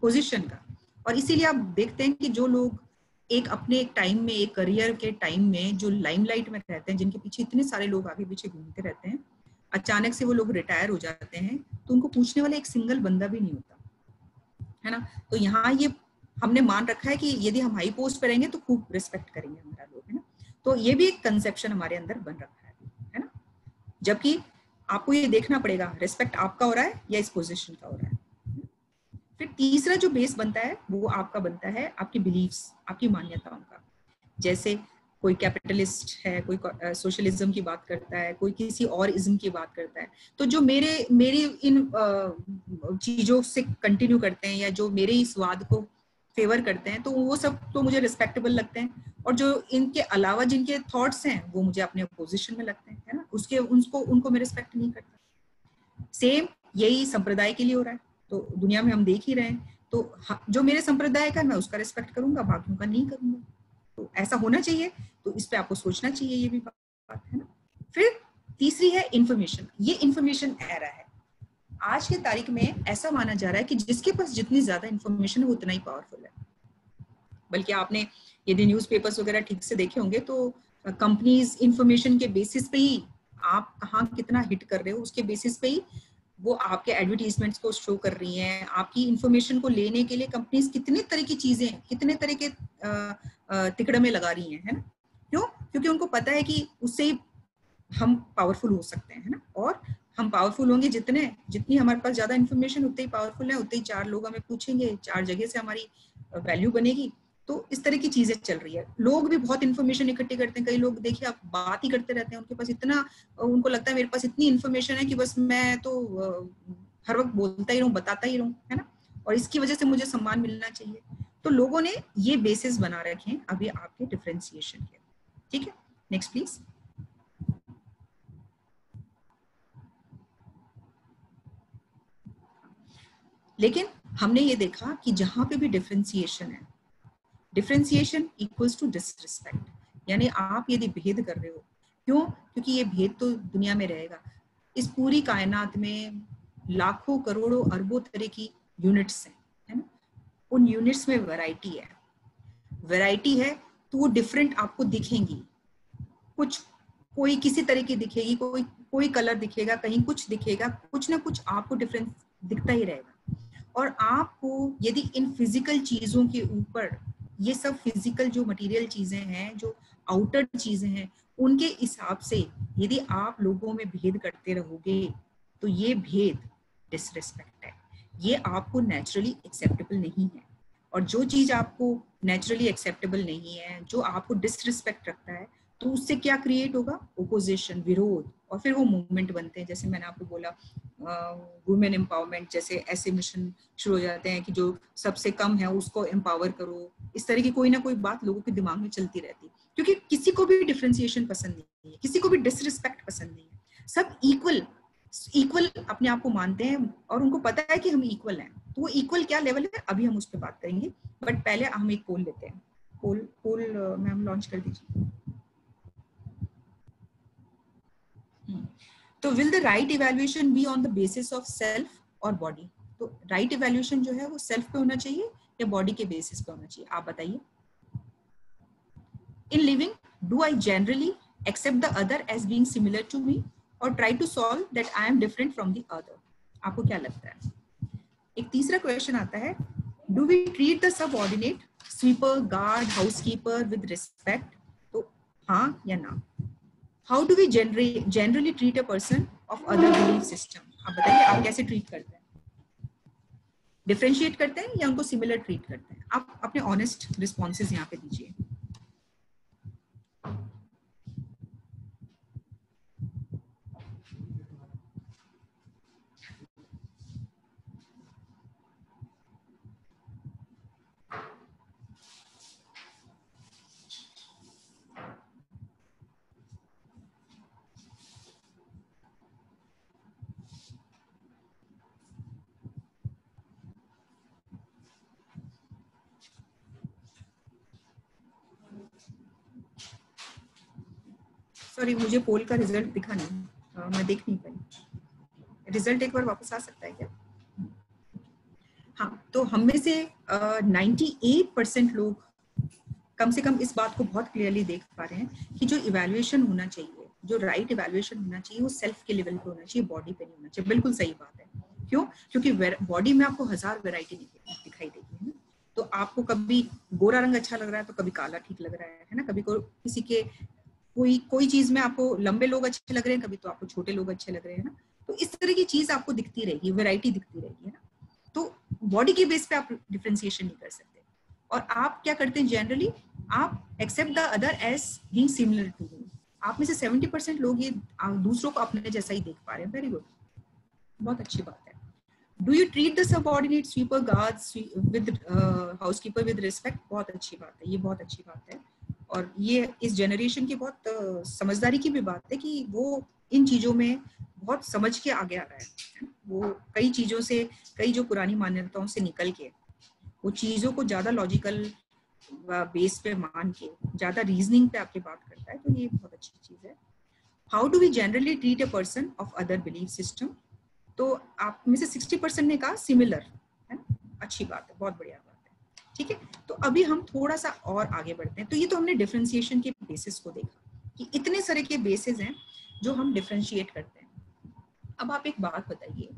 पोजीशन का। और इसीलिए आप देखते हैं कि जो लोग एक अपने एक टाइम में, एक करियर के टाइम में जो लाइमलाइट में रहते हैं, जिनके पीछे इतने सारे लोग आगे पीछे घूमते रहते हैं, अचानक से वो लोग रिटायर हो जाते हैं तो उनको पूछने वाला एक सिंगल बंदा भी नहीं होता, है ना। तो यहाँ ये हमने मान रखा है कि यदि हम हाई पोस्ट पे रहेंगे तो खूब रिस्पेक्ट करेंगे हमारा लोग, है ना। तो ये भी एक कंसेप्शन हमारे अंदर बन रखा है ना। जबकि आपको ये देखना पड़ेगा रिस्पेक्ट आपका हो रहा है या इस पोजीशन का हो रहा है। फिर तीसरा जो बेस बनता है वो आपका बनता है आपकी बिलीव्स, आपकी मान्यताओं का। जैसे कोई कैपिटलिस्ट है, कोई सोशलिज्म की बात करता है, कोई किसी और इज्म की बात करता है, तो जो मेरी इन चीजों से कंटिन्यू करते हैं या जो मेरे इस स्वाद को फेवर करते हैं, तो वो सब तो मुझे रिस्पेक्टेबल लगते हैं। और जो इनके अलावा जिनके थॉट्स हैं वो मुझे अपने अपोजिशन में लगते हैं, है ना। उनको मैं रिस्पेक्ट नहीं करता। सेम यही संप्रदाय के लिए हो रहा है। तो दुनिया में हम देख ही रहे हैं, तो जो मेरे संप्रदाय का मैं उसका रिस्पेक्ट करूंगा, बाकियों का नहीं करूंगा। तो ऐसा होना चाहिए, तो इस पे आपको सोचना चाहिए, ये भी बात है ना। फिर तीसरी है इंफॉर्मेशन। ये इंफॉर्मेशन एरा है। आज के तारीख में ऐसा माना जा रहा है कि जिसके पास जितनी ज्यादा इंफॉर्मेशन है वो उतना ही पावरफुल है। बल्कि आपने यदि न्यूज़पेपर्स वगैरह ठीक से देखे होंगे तो कंपनीज इंफॉर्मेशन के बेसिस पे ही, आप कहाँ कितना हिट कर रहे हो उसके बेसिस पे ही वो आपके एडवर्टीजमेंट्स को शो कर रही हैं। आपकी इंफॉर्मेशन को लेने के लिए कंपनीज कितने तरह की चीजें, कितने तरह के तिकड़मे लगा रही हैं, है ना। क्यों? क्योंकि उनको पता है कि उससे ही हम पावरफुल हो सकते हैं, है ना। और हम पावरफुल होंगे जितनी हमारे पास ज्यादा इन्फॉर्मेशन, उतने ही पावरफुल है, उतने ही चार लोग हमें पूछेंगे, चार जगह से हमारी वैल्यू बनेगी। तो इस तरह की चीजें चल रही है। लोग भी बहुत इन्फॉर्मेशन इकट्ठी करते हैं। कई लोग देखिए आप बात ही करते रहते हैं, उनके पास इतना, उनको लगता है मेरे पास इतनी इन्फॉर्मेशन है कि बस मैं तो हर वक्त बोलता ही रहूं, बताता ही रहूं, है ना। और इसकी वजह से मुझे सम्मान मिलना चाहिए। तो लोगों ने ये बेसिस बना रखे हैं अभी आपके डिफरेंशिएशन के। ठीक है, नेक्स्ट प्लीज। लेकिन हमने ये देखा कि जहां पे भी डिफरेंशिएशन है, डिफरेंशिएशन इक्वल्स टू डिसरिस्पेक्ट। यानी आप यदि भेद कर रहे हो, क्यों? क्योंकि ये भेद तो दुनिया में रहेगा। इस पूरी कायनात में लाखों करोड़ों अरबों तरह की यूनिट्स हैं, है ना। उन यूनिट्स में वैरायटी है, वैरायटी है तो वो डिफरेंट आपको दिखेंगी। कुछ कोई किसी तरह की दिखेगी, कोई कोई कलर दिखेगा, कहीं कुछ दिखेगा, कुछ ना कुछ आपको डिफरेंस दिखता ही रहेगा। और आपको यदि इन फिजिकल चीजों के ऊपर, ये सब फिजिकल जो मटेरियल चीजें हैं, जो आउटर चीजें हैं, उनके हिसाब से यदि आप लोगों में भेद करते रहोगे तो ये भेद डिसरिस्पेक्ट है। ये आपको नेचुरली एक्सेप्टेबल नहीं है। और जो चीज आपको नेचुरली एक्सेप्टेबल नहीं है, जो आपको डिसरिस्पेक्ट रखता है, तो उससे क्या क्रिएट होगा? ओपोजिशन, विरोध। और फिर वो मूवमेंट बनते हैं। जैसे मैंने आपको बोला वुमेन एम्पावरमेंट, जैसे ऐसे मिशन शुरू हो जाते हैं कि जो सबसे कम है उसको एम्पावर करो। इस तरह की कोई ना कोई बात लोगों के दिमाग में चलती रहती है, क्योंकि किसी को भी डिफरेंशिएशन पसंद नहीं है, किसी को भी डिसरिस्पेक्ट पसंद नहीं है। सब इक्वल इक्वल अपने आप को मानते हैं और उनको पता है कि हम इक्वल हैं। तो वो इक्वल क्या लेवल है, अभी हम उस पर बात करेंगे। बट पहले हम एक पोल लेते हैं। पोल मैम लॉन्च कर दीजिए। तो will the right evaluation be on the basis of self और बॉडी? तो राइट इवैल्यूएशन जो है वो सेल्फ पे होना चाहिए या बॉडी के बेसिस पे होना चाहिए, आप बताइए। In living, do I generally accept the other as being similar to me और try to solve that I am different from the other? आपको क्या लगता है? एक तीसरा क्वेश्चन आता है, do we treat the subordinate, sweeper, guard, housekeeper with respect? तो हाँ या ना? How do we generally treat a person of other belief system? आप बताइए, आप कैसे ट्रीट करते हैं? डिफरेंशिएट करते हैं या उनको सिमिलर ट्रीट करते हैं? आप अपने ऑनेस्ट रिस्पॉन्सेज यहाँ पे दीजिए। सॉरी, मुझे पोल का रिजल्ट दिखा नहीं, मैं देख नहीं पाई। रिजल्ट एक बार वापस आ सकता है क्या? हाँ, तो हम में से 98% लोग कम से कम इस बात को बहुत क्लियरली देख पा रहे हैं कि जो इवैल्यूएशन होना चाहिए, जो राइट इवैल्यूएशन होना चाहिए, वो सेल्फ के लेवल पे होना चाहिए, बॉडी पे नहीं होना चाहिए। बिल्कुल सही बात है। क्यों? क्योंकि बॉडी में आपको 1000 वैरायटी दिखाई देगी, है ना। तो आपको कभी गोरा रंग अच्छा लग रहा है तो कभी काला ठीक लग रहा है ना। कभी किसी के कोई चीज में आपको लंबे लोग अच्छे लग रहे हैं, कभी तो आपको छोटे लोग अच्छे लग रहे हैं ना। तो इस तरह की चीज आपको दिखती रहेगी, वैरायटी दिखती रहेगी, है ना। तो बॉडी के बेस पे आप डिफरेंशिएशन नहीं कर सकते। और आप क्या करते हैं जनरली, आप accept the other as being similar to you. आप में से 70% लोग ये दूसरों को अपने जैसा ही देख पा रहे हैं। वेरी गुड, बहुत अच्छी बात है। Do you treat the subordinate sweeper guards with housekeeper with respect? बहुत अच्छी बात है, ये बहुत अच्छी बात है। और ये इस जनरेशन की बहुत समझदारी की भी बात है कि वो इन चीजों में बहुत समझ के आगे आ रहा है। वो कई चीजों से, कई जो पुरानी मान्यताओं से निकल के वो चीजों को ज्यादा लॉजिकल बेस पे मान के, ज्यादा रीजनिंग पे आपकी बात करता है। तो ये बहुत अच्छी चीज है। How do we generally treat a person of other belief system? तो आप में से 60% ने कहा सिमिलर, है ना। अच्छी बात है, बहुत बढ़िया बात है। ठीक है, तो अभी हम थोड़ा सा और आगे बढ़ते हैं। तो ये तो हमने डिफरेंशिएशन के बेसिस को देखा कि इतने सारे के बेसिस हैं जो हम डिफरेंशिएट करते हैं। अब आप एक बात बताइए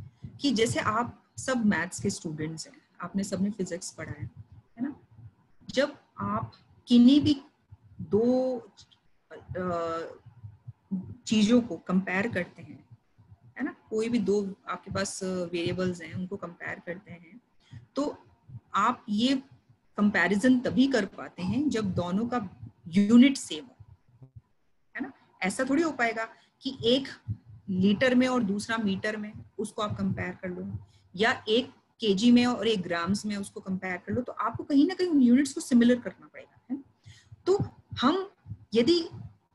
कि जैसे आप सब मैथ्स के स्टूडेंट्स हैं, आपने सबने फिजिक्स पढ़ा है ना। जब आप किन्हीं भी दो चीजों को कंपेयर करते हैं, है ना, कोई भी दो आपके पास वेरिएबल्स हैं, उनको कंपेयर करते हैं, तो आप ये कंपैरिजन तभी कर पाते हैं जब दोनों का यूनिट सेम हो, है ना। ऐसा थोड़ी हो पाएगा कि एक लीटर में और दूसरा मीटर में उसको आप कंपेयर कर लो, या एक केजी में और एक ग्राम्स में उसको कंपेयर कर लो। तो आपको कहीं ना कहीं उन यूनिट्स को सिमिलर करना पड़ेगा, है। तो हम यदि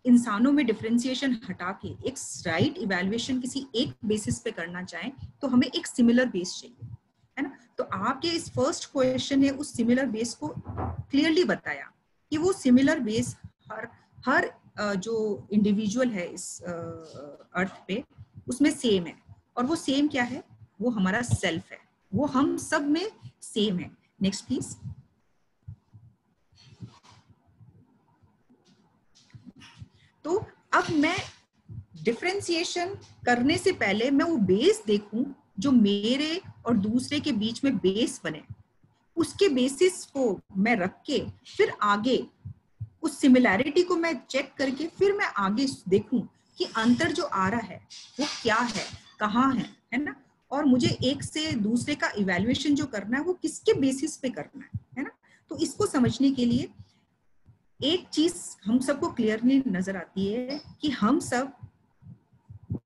इंसानों में डिफरेंशिएशन हटा के एक राइट इवैल्यूएशन किसी एक बेसिस पे करना चाहें तो हमें एक सिमिलर बेस चाहिए, है ना। तो आपके इस फर्स्ट क्वेश्चन ने उस सिमिलर बेस को क्लियरली बताया कि वो सिमिलर बेस हर जो इंडिविजुअल है इस अर्थ पे उसमें सेम है। और वो सेम क्या है? वो हमारा सेल्फ है, वो हम सब में सेम है। Next please. तो अब मैं डिफरेंशिएशन करने से पहले मैं वो बेस देखूं जो मेरे और दूसरे के बीच में बेस बने, उसके बेसिस को मैं रख के फिर आगे उस सिमिलैरिटी को मैं चेक करके फिर मैं आगे देखूं कि अंतर जो आ रहा है वो क्या है, कहाँ है ना। और मुझे एक से दूसरे का इवैल्यूएशन जो करना है वो किसके बेसिस पे करना है ना। तो इसको समझने के लिए एक चीज हम सबको क्लियरली नजर आती है कि हम सब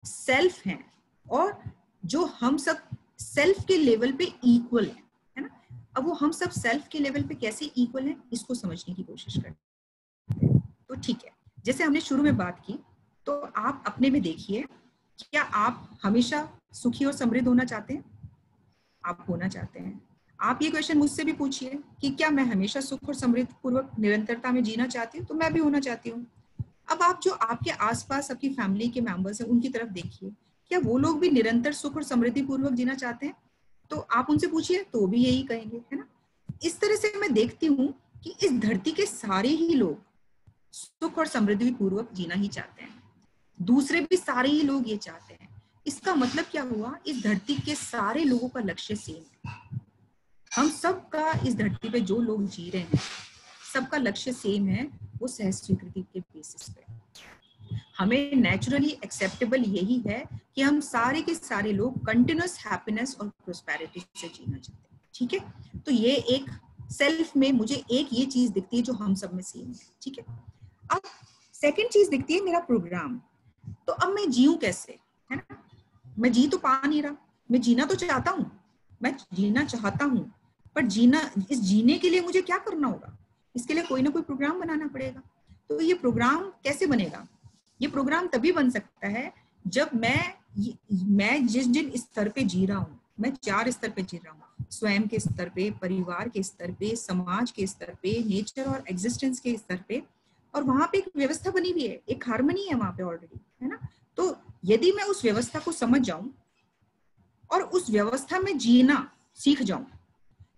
सेल्फ हैं, और जो हम सब सेल्फ के लेवल पे इक्वल है ना। अब वो हम सब सेल्फ के लेवल पे कैसे इक्वल हैं इसको समझने की कोशिश करते हैं। तो ठीक है, जैसे हमने शुरू में बात की, तो आप अपने में देखिए, क्या आप हमेशा सुखी और समृद्ध होना चाहते हैं? आप होना चाहते हैं। आप ये क्वेश्चन मुझसे भी पूछिए कि क्या मैं हमेशा सुख और समृद्ध पूर्वक निरंतरता में जीना चाहती हूँ? तो मैं भी होना चाहती हूँ। अब आप जो आपके आसपास आपकी फैमिली के मेंबर्स हैं उनकी तरफ देखिए, क्या वो लोग भी निरंतर सुख और समृद्धि पूर्वक जीना चाहते हैं? तो आप उनसे पूछिए तो भी यही कहेंगे, है ना। इस तरह से मैं देखती हूँ कि इस धरती के सारे ही लोग सुख और समृद्धि पूर्वक जीना ही चाहते हैं, दूसरे भी सारे ही लोग ये चाहते हैं। इसका मतलब क्या हुआ? इस धरती के सारे लोगों का लक्ष्य सेम है। हम सब का इस धरती पे जो लोग जी रहे हैं सबका लक्ष्य सेम है, वो सह स्वीकृति के बेसिस पे। हमें नेचुरली एक्सेप्टेबल यही है कि हम सारे के सारे लोग कंटिन्यूअस हैप्पीनेस और प्रोस्पेरिटी से जीना चाहते हैं। ठीक है, तो ये एक सेल्फ में मुझे एक ये चीज दिखती है जो हम सब में सेम है। ठीक है, अब सेकंड चीज दिखती है मेरा प्रोग्राम। तो अब मैं जीऊं कैसे, है ना। मैं जी तो पा नहीं रहा, मैं जीना तो चाहता हूँ, मैं जीना चाहता हूँ, पर इस जीने के लिए मुझे क्या करना होगा? इसके लिए कोई ना कोई प्रोग्राम बनाना पड़ेगा। तो ये प्रोग्राम कैसे बनेगा? ये प्रोग्राम तभी बन सकता है जब मैं जिन स्तर पे जी रहा हूँ, मैं 4 स्तर पे जी रहा हूँ, स्वयं के स्तर पे, परिवार के स्तर पे, समाज के स्तर पे, नेचर और एग्जिस्टेंस के स्तर पे, और वहां पे एक व्यवस्था बनी हुई है, एक हार्मनी है वहां पे ऑलरेडी, है ना। तो यदि मैं उस व्यवस्था को समझ जाऊं और उस व्यवस्था में जीना सीख जाऊं,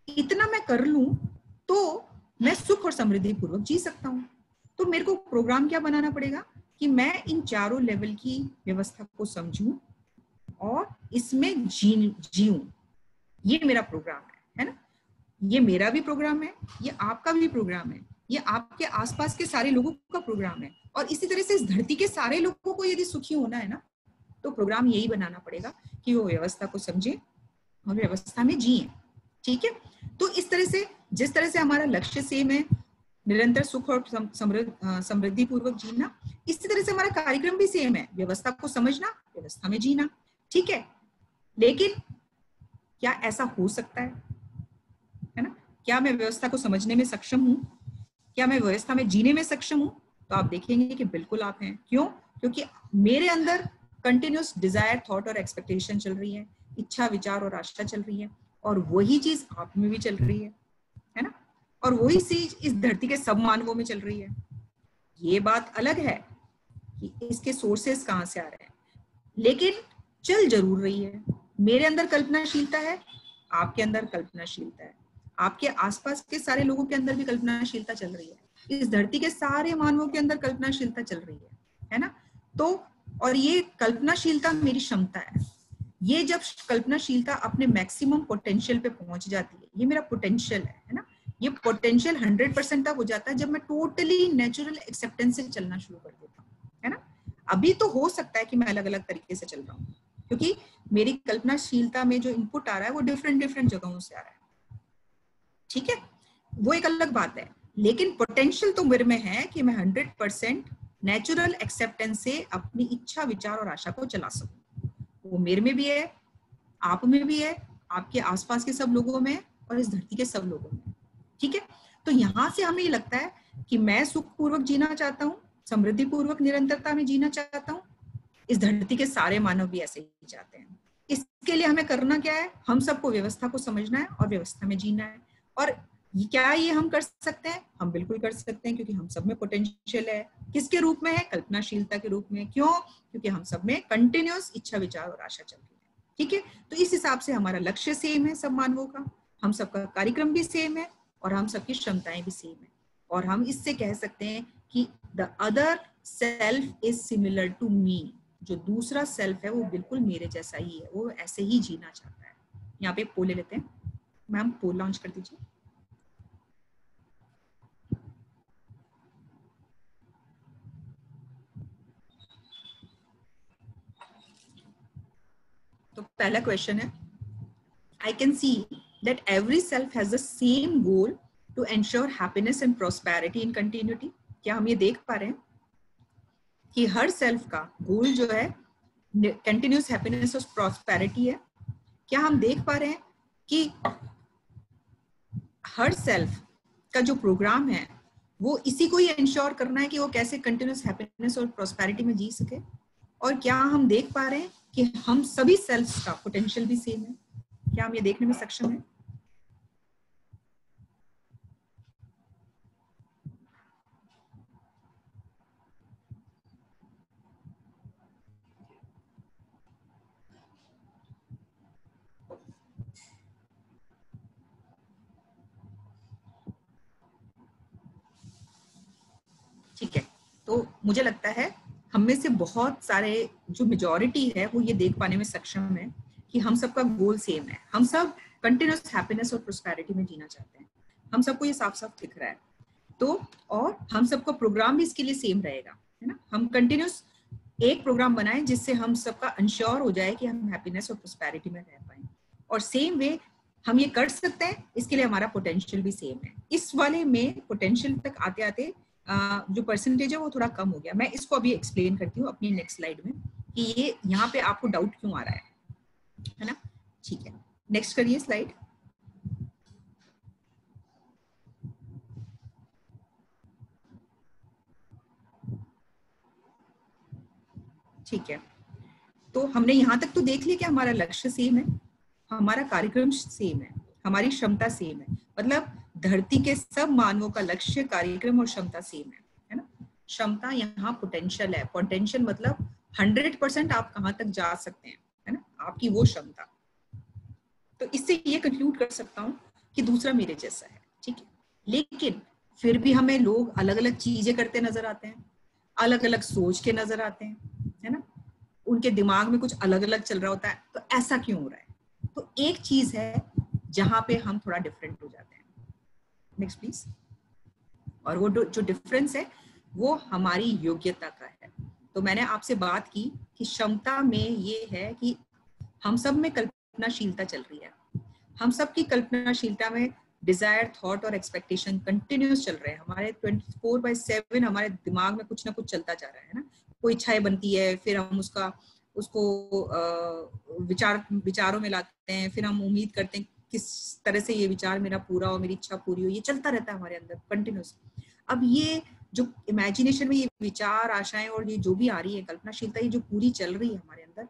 इतना मैं कर लूं, तो मैं सुख और समृद्धि पूर्वक जी सकता हूं। तो मेरे को प्रोग्राम क्या बनाना पड़ेगा कि मैं इन चारों लेवल की व्यवस्था को समझूं और इसमें जीऊं। ये मेरा प्रोग्राम है ना। ये मेरा भी प्रोग्राम है, ये आपका भी प्रोग्राम है, ये आपके आसपास के सारे लोगों का प्रोग्राम है। और इसी तरह से इस धरती के सारे लोगों को यदि सुखी होना है ना, तो प्रोग्राम यही बनाना पड़ेगा कि वो व्यवस्था को समझे और व्यवस्था में जिए। ठीक है। तो इस तरह से, जिस तरह से हमारा लक्ष्य सेम है, निरंतर सुख और समृद्धि पूर्वक जीना, इसी तरह से हमारा कार्यक्रम भी सेम है, व्यवस्था को समझना, व्यवस्था में जीना। ठीक है। लेकिन क्या ऐसा हो सकता है ना? क्या मैं व्यवस्था को समझने में सक्षम हूं? क्या मैं व्यवस्था में जीने में सक्षम हूं? तो आप देखेंगे कि बिल्कुल आप हैं। क्यों? क्योंकि मेरे अंदर कंटिन्यूस डिजायर, थॉट और एक्सपेक्टेशन चल रही है, इच्छा, विचार और आशा चल रही है, और वही चीज आप में भी चल रही है ना। और वही चीज इस धरती के सब मानवों में चल रही है। ये बात अलग है कि इसके सोर्सेस कहां से आ रहे हैं, लेकिन चल जरूर रही है। मेरे अंदर कल्पनाशीलता है, आपके अंदर कल्पनाशीलता है, आपके आसपास के सारे लोगों के अंदर भी कल्पनाशीलता चल रही है, इस धरती के सारे मानवों के अंदर कल्पनाशीलता चल रही है ना। तो और ये कल्पनाशीलता मेरी क्षमता है। ये जब कल्पनाशीलता अपने मैक्सिमम पोटेंशियल पे पहुंच जाती है, ये मेरा पोटेंशियल है ना। ये पोटेंशियल 100% तक हो जाता है जब मैं टोटली नेचुरल एक्सेप्टेंस से चलना शुरू कर देता हूँ, है ना। अभी तो हो सकता है कि मैं अलग अलग तरीके से चल रहा हूँ, क्योंकि मेरी कल्पनाशीलता में जो इनपुट आ रहा है वो डिफरेंट जगहों से आ रहा है। ठीक है, वो एक अलग बात है। लेकिन पोटेंशियल तो मेरे में है कि मैं 100% नेचुरल एक्सेप्टेंस से अपनी इच्छा, विचार और आशा को चला सकूं। वो मेरे में भी है, आप में भी है, आपके आसपास के सब लोगों में और इस धरती के सब लोगों में। ठीक है। तो यहां से हमें लगता है कि मैं सुख पूर्वक जीना चाहता हूँ, समृद्धि पूर्वक निरंतरता में जीना चाहता हूँ। इस धरती के सारे मानव भी ऐसे ही चाहते हैं। इसके लिए हमें करना क्या है? हम सबको व्यवस्था को समझना है और व्यवस्था में जीना है। और क्या ये हम कर सकते हैं? हम बिल्कुल कर सकते हैं, क्योंकि हम सब में पोटेंशियल है। किसके रूप में है? कल्पनाशीलता के रूप में। क्यों? क्योंकि हम सब में कंटिन्यूअस इच्छा, विचार और आशा चल रही है। ठीक है। तो इस हिसाब से हमारा लक्ष्य सेम है सब मानवों का, हम सबका कार्यक्रम भी सेम है और हम सबकी क्षमताएं भी सेम है। और हम इससे कह सकते हैं कि the other self is similar to me. जो दूसरा सेल्फ है वो बिल्कुल मेरे जैसा ही है, वो ऐसे ही जीना चाहता है। यहाँ पे पोल ले लेते हैं। मैम पोल लॉन्च कर दीजिए। तो पहला क्वेश्चन है, I can see that every self has the same goal to ensure happiness and prosperity in continuity. क्या हम ये देख पा रहे हैं कि हर सेल्फ का गोल जो है कंटिन्यूस हैप्पीनेस और प्रॉस्पेरिटी है? क्या हम देख पा रहे हैं कि हर सेल्फ का जो प्रोग्राम है वो इसी को ही इंश्योर करना है कि वो कैसे कंटिन्यूस हैप्पीनेस और प्रॉस्पेरिटी में जी सके? और क्या हम देख पा रहे हैं कि हम सभी सेल्फ्स का पोटेंशियल भी सेम है? क्या हम ये देखने में सक्षम हैं? ठीक है। तो मुझे लगता है हम में से बहुत सारे, जो मेजॉरिटी है, वो ये देख पाने में सक्षम है कि हम सबका गोल सेम है। हम सब कंटिन्यूस हैप्पीनेस और प्रोस्पेरिटी में जीना चाहते हैं। हम सबको ये साफ साफ दिख रहा है। तो और हम सबका प्रोग्राम भी इसके लिए सेम रहेगा, है ना। हम कंटिन्यूस एक प्रोग्राम बनाएं जिससे हम सबका इंश्योर हो जाए कि हम हैप्पीनेस और प्रोस्पेरिटी में रह पाए। और सेम वे हम ये कर सकते हैं, इसके लिए हमारा पोटेंशियल भी सेम है। इस वाले में पोटेंशियल तक आते आते जो परसेंटेज है वो थोड़ा कम हो गया। मैं इसको अभी एक्सप्लेन करती हूँ अपनी नेक्स्ट स्लाइड में कि ये यहाँ पे आपको डाउट क्यों आ रहा है ना। ठीक है, नेक्स्ट करिए स्लाइड। ठीक है, तो हमने यहाँ तक तो देख लिया कि हमारा लक्ष्य सेम है, हमारा कार्यक्रम सेम है, हमारी क्षमता सेम है। मतलब धरती के सब मानवों का लक्ष्य, कार्यक्रम और क्षमता सेम है ना। क्षमता यहाँ पोटेंशियल है। पोटेंशियल मतलब 100% आप कहाँ तक जा सकते हैं, है ना, आपकी वो क्षमता। तो इससे ये कंक्लूड कर सकता हूँ कि दूसरा मेरे जैसा है, ठीक है। लेकिन फिर भी हमें लोग अलग अलग चीजें करते नजर आते हैं, अलग अलग सोच के नजर आते हैं, है ना, उनके दिमाग में कुछ अलग अलग चल रहा होता है। तो ऐसा क्यों हो रहा है? तो एक चीज है जहां पे हम थोड़ा डिफरेंट हो जाते हैं। Next please. और वो जो डिफरेंस है वो हमारी योग्यता का है। तो मैंने आपसे बात की कि क्षमता में ये है कि हम सब में कल्पनाशीलता चल रही है, हम सब की कल्पनाशीलता में डिजायर, थॉट और एक्सपेक्टेशन कंटिन्यूस चल रहे हैं। हमारे 24/7 हमारे दिमाग में कुछ ना कुछ चलता जा रहा है ना। कोई इच्छाएं बनती है, फिर हम उसको विचारों में लाते हैं, फिर हम उम्मीद करते हैं किस तरह से ये विचार मेरा पूरा हो, मेरी इच्छा पूरी हो। ये चलता रहता है हमारे अंदर कंटिन्यूस। अब ये जो इमेजिनेशन में ये विचार, आशाएं और ये जो भी आ रही है कल्पनाशीलता, ये जो पूरी चल रही है हमारे अंदर,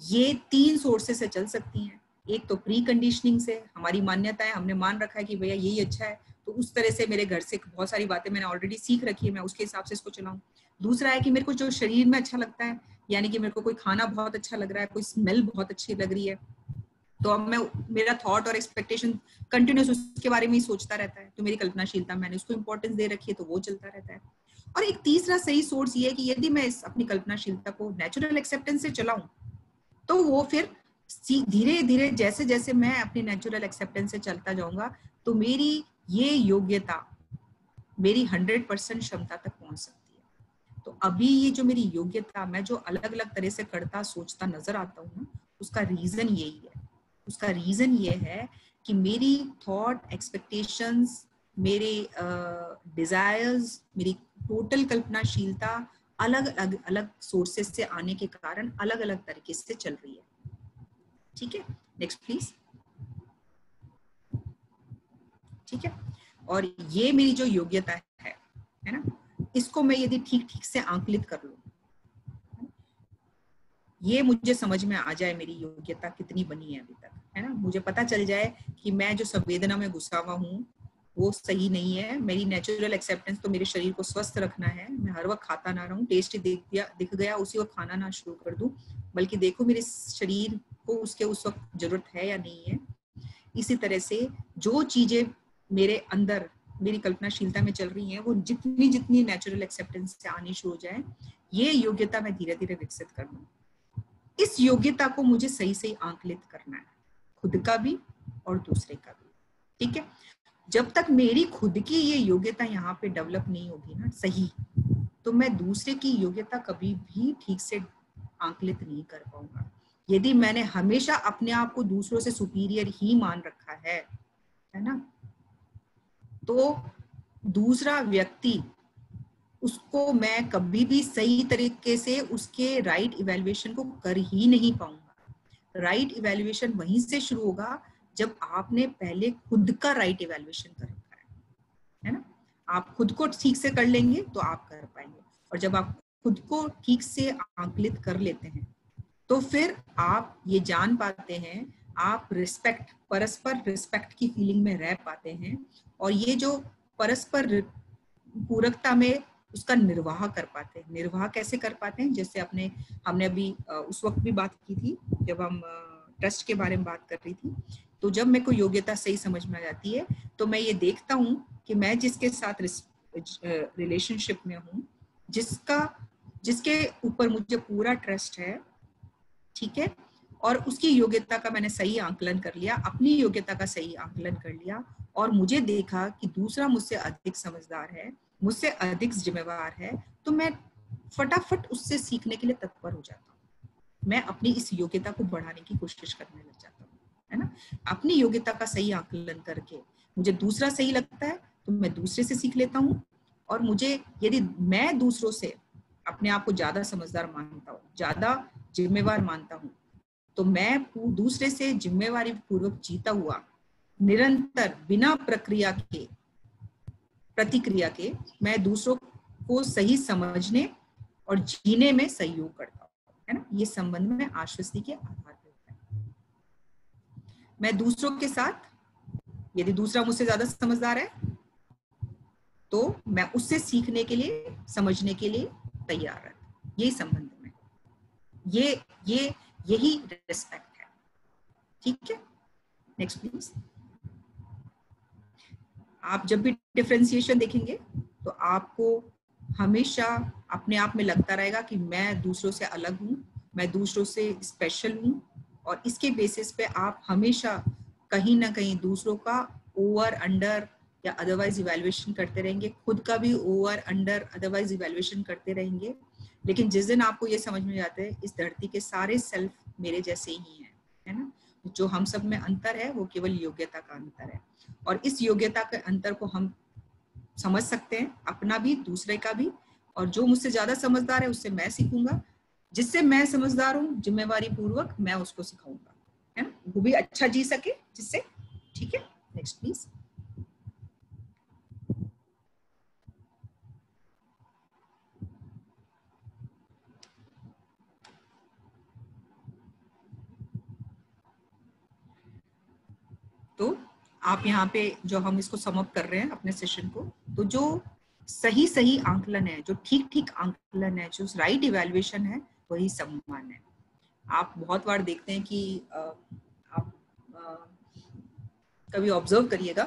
ये 3 सोर्सेस से चल सकती हैं। एक तो प्री कंडीशनिंग से, हमारी मान्यताएं, हमने मान रखा है कि भैया यही अच्छा है, तो उस तरह से मेरे घर से बहुत सारी बातें मैंने ऑलरेडी सीख रखी है, मैं उसके हिसाब से इसको चलाऊं। दूसरा है कि मेरे को जो शरीर में अच्छा लगता है, यानी कि मेरे को कोई खाना बहुत अच्छा लग रहा है, कोई स्मेल बहुत अच्छी लग रही है, तो अब मेरा थॉट और एक्सपेक्टेशन कंटिन्यूस उसके बारे में ही सोचता रहता है। तो मेरी कल्पनाशीलता, मैंने उसको इंपॉर्टेंस दे रखी है, तो वो चलता रहता है। और एक तीसरा सही सोर्स ये है कि यदि मैं अपनी कल्पनाशीलता को नेचुरल एक्सेप्टेंस से चलाऊं, तो वो फिर धीरे धीरे जैसे जैसे मैं अपनी नेचुरल एक्सेप्टेंस से चलता जाऊंगा, तो मेरी ये योग्यता मेरी 100% क्षमता तक पहुंच सकती है। तो अभी ये जो मेरी योग्यता, मैं जो अलग अलग तरह से करता सोचता नजर आता हूँ, उसका रीजन यही है। उसका रीजन ये है कि मेरी थॉट, एक्सपेक्टेशंस, मेरे डिजायर्स, मेरी टोटल कल्पनाशीलता अलग अलग अलग सोर्सेस से आने के कारण अलग अलग तरीके से चल रही है। ठीक है, नेक्स्ट प्लीज। ठीक है, और ये मेरी जो योग्यता है ना, इसको मैं यदि ठीक ठीक से आंकलित कर लूं, ये मुझे समझ में आ जाए मेरी योग्यता कितनी बनी है अभी तक, है ना, मुझे पता चल जाए कि मैं जो संवेदना में घुसा हुआ हूँ वो सही नहीं है। मेरी नेचुरल एक्सेप्टेंस तो मेरे शरीर को स्वस्थ रखना है, मैं हर वक्त खाता ना रहूं, टेस्ट दिख गया उसी वक्त खाना ना शुरू कर दूं, बल्कि देखो मेरे शरीर को उसके उस वक्त जरूरत है या नहीं है। इसी तरह से जो चीजें मेरे अंदर मेरी कल्पनाशीलता में चल रही हैं, वो जितनी जितनी नेचुरल एक्सेप्टेंस से आनी शुरू हो जाए, ये योग्यता मैं धीरे धीरे विकसित कर लूं। इस योग्यता को मुझे सही सही आंकलित करना है, खुद का भी और दूसरे का भी। ठीक है, जब तक मेरी खुद की ये योग्यता यहाँ पे डेवलप नहीं होगी ना सही, तो मैं दूसरे की योग्यता कभी भी ठीक से आंकलित नहीं कर पाऊंगा। यदि मैंने हमेशा अपने आप को दूसरों से सुपीरियर ही मान रखा है ना, तो दूसरा व्यक्ति, उसको मैं कभी भी सही तरीके से उसके राइट इवैल्यूएशन को कर ही नहीं पाऊंगा। राइट इवैल्यूएशन वहीं से शुरू होगा जब आपने पहले खुद का राइट इवैल्यूएशन कर रखा है ना। आप खुद को ठीक से कर लेंगे तो आप कर पाएंगे, और जब आप खुद को ठीक से आंकलित कर लेते हैं, तो फिर आप ये जान पाते हैं, आप रिस्पेक्ट, परस्पर रिस्पेक्ट की फीलिंग में रह पाते हैं, और ये जो परस्पर पूरकता में उसका निर्वाह कर पाते हैं। निर्वाह कैसे कर पाते हैं? जैसे हमने अभी उस वक्त भी बात की थी जब हम ट्रस्ट के बारे में बात कर रही थी। तो जब मेरे को योग्यता सही समझ में आ जाती है, तो मैं ये देखता हूँ कि मैं जिसके साथ रिलेशनशिप में हूँ, जिसके ऊपर मुझे पूरा ट्रस्ट है, ठीक है, और उसकी योग्यता का मैंने सही आंकलन कर लिया, अपनी योग्यता का सही आंकलन कर लिया, और मुझे देखा कि दूसरा मुझसे अधिक समझदार है, मुझसे अधिक जिम्मेवार है, तो मैं फटाफट उससे सीखने के लिए तत्पर हो जाता हूँ। मैं अपनी इस योग्यता को बढ़ाने की कोशिश करने लग जाता हूँ, है ना। अपनी योग्यता का सही आंकलन करके मुझे दूसरा सही लगता है तो मैं दूसरे से सीख लेता हूँ, और मुझे यदि मैं दूसरों से अपने आप को ज्यादा समझदार मानता हूँ, ज्यादा जिम्मेवार मानता हूँ, तो मैं दूसरे से जिम्मेवारी पूर्वक जीता हुआ निरंतर बिना प्रतिक्रिया के मैं दूसरों को सही समझने और जीने में सहयोग करता हूँ, है ना। ये संबंध में आश्वस्ति के आधार पर होता है। मैं दूसरों के साथ, यदि दूसरा मुझसे ज्यादा समझदार है तो मैं उससे सीखने के लिए, समझने के लिए तैयार रहता। यही संबंध में यही रिस्पेक्ट है। ठीक है, नेक्स्ट प्लीज। आप जब भी डिफरेंशिएशन देखेंगे तो आपको हमेशा अपने आप में लगता रहेगा कि मैं दूसरों से अलग हूँ, मैं दूसरों से स्पेशल हूँ, और इसके बेसिस पे आप हमेशा कहीं ना कहीं दूसरों का ओवर अंडर या अदरवाइज इवैल्यूएशन करते रहेंगे, खुद का भी ओवर अंडर अदरवाइज इवैल्यूएशन करते रहेंगे। लेकिन जिस दिन आपको ये समझ में जाता है इस धरती के सारे सेल्फ मेरे जैसे ही हैं, है ना, जो हम सब में अंतर है वो केवल योग्यता का अंतर है, और इस योग्यता के अंतर को हम समझ सकते हैं, अपना भी दूसरे का भी, और जो मुझसे ज्यादा समझदार है उससे मैं सीखूंगा, जिससे मैं समझदार हूँ जिम्मेवारी पूर्वक मैं उसको सिखाऊंगा, है ना, वो भी अच्छा जी सके जिससे। ठीक है, नेक्स्ट प्लीज। तो आप यहाँ पे जो हम इसको समअप कर रहे हैं अपने सेशन को, तो जो सही सही आंकलन है, जो ठीक ठीक आंकलन है, जो राइट इवैल्यूएशन है, वही सम्मान है। आप बहुत बार देखते हैं कि आप कभी ऑब्जर्व करिएगा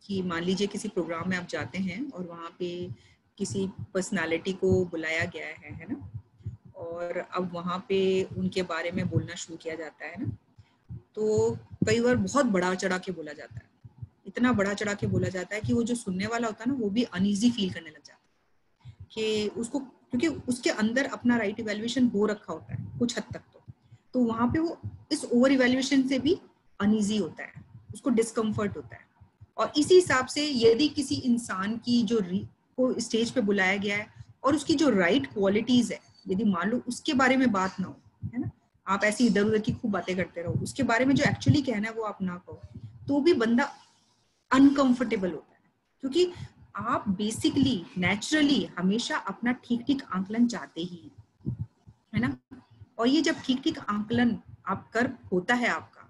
कि मान लीजिए किसी प्रोग्राम में आप जाते हैं और वहाँ पे किसी पर्सनालिटी को बुलाया गया है ना, और अब वहाँ पे उनके बारे में बोलना शुरू किया जाता है ना, तो कई बार बहुत बड़ा चढ़ा के बोला जाता है, इतना बड़ा चढ़ा के बोला जाता है कि वो जो सुनने वाला होता है ना वो भी अनईजी फील करने लग जाता है कि उसको, क्योंकि उसके अंदर अपना राइट इवैल्यूएशन हो रखा होता है कुछ हद तक, तो वहां पे वो इस ओवर इवैल्यूएशन से भी अनईजी होता है, उसको डिस्कम्फर्ट होता है। और इसी हिसाब से यदि किसी इंसान की जो को स्टेज पे बुलाया गया है और उसकी जो राइट क्वालिटीज है, यदि मान लो उसके बारे में बात ना हो, है ना, आप ऐसी इधर उधर की खूब बातें करते रहो, उसके बारे में जो एक्चुअली कहना है वो आप ना कहो, तो भी बंदा अनकंफर्टेबल होता है, क्योंकि आप बेसिकली नेचुरली हमेशा अपना ठीक ठीक आंकलन चाहते ही है ना, और ये जब ठीक ठीक आंकलन आप कर होता है आपका,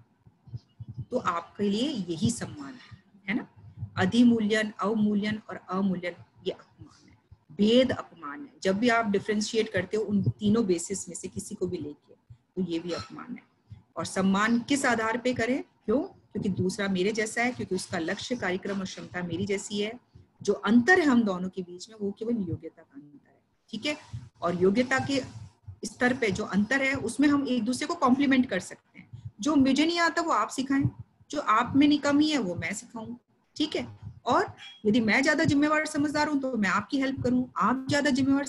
तो आपके लिए यही सम्मान है ना। अधिमूल्यन, अवमूल्यन और अमूल्यन ये अपमान है, भेद अपमान है। जब भी आप डिफरेंशिएट करते हो उन तीनों बेसिस में से किसी को भी लेके, तो ये भी अपमान है। और सम्मान किस आधार पे करें, क्यों? क्योंकि दूसरा मेरे जैसा है, क्योंकि उसका लक्ष्य, कार्यक्रम और क्षमता मेरी जैसी है। जो अंतर है हम दोनों के बीच में वो केवल योग्यता का अंतर है। ठीक है, और योग्यता के स्तर पे जो अंतर है उसमें हम एक दूसरे को कॉम्प्लीमेंट कर सकते हैं। जो मुझे नहीं आता वो आप सिखाएं, जो आप में कमी है वो मैं सिखाऊं। ठीक है, और यदि मैं ज्यादा जिम्मेवार समझदार हूं तो मैं आपकी हेल्प करूं, आप ज्यादा जिम्मेवार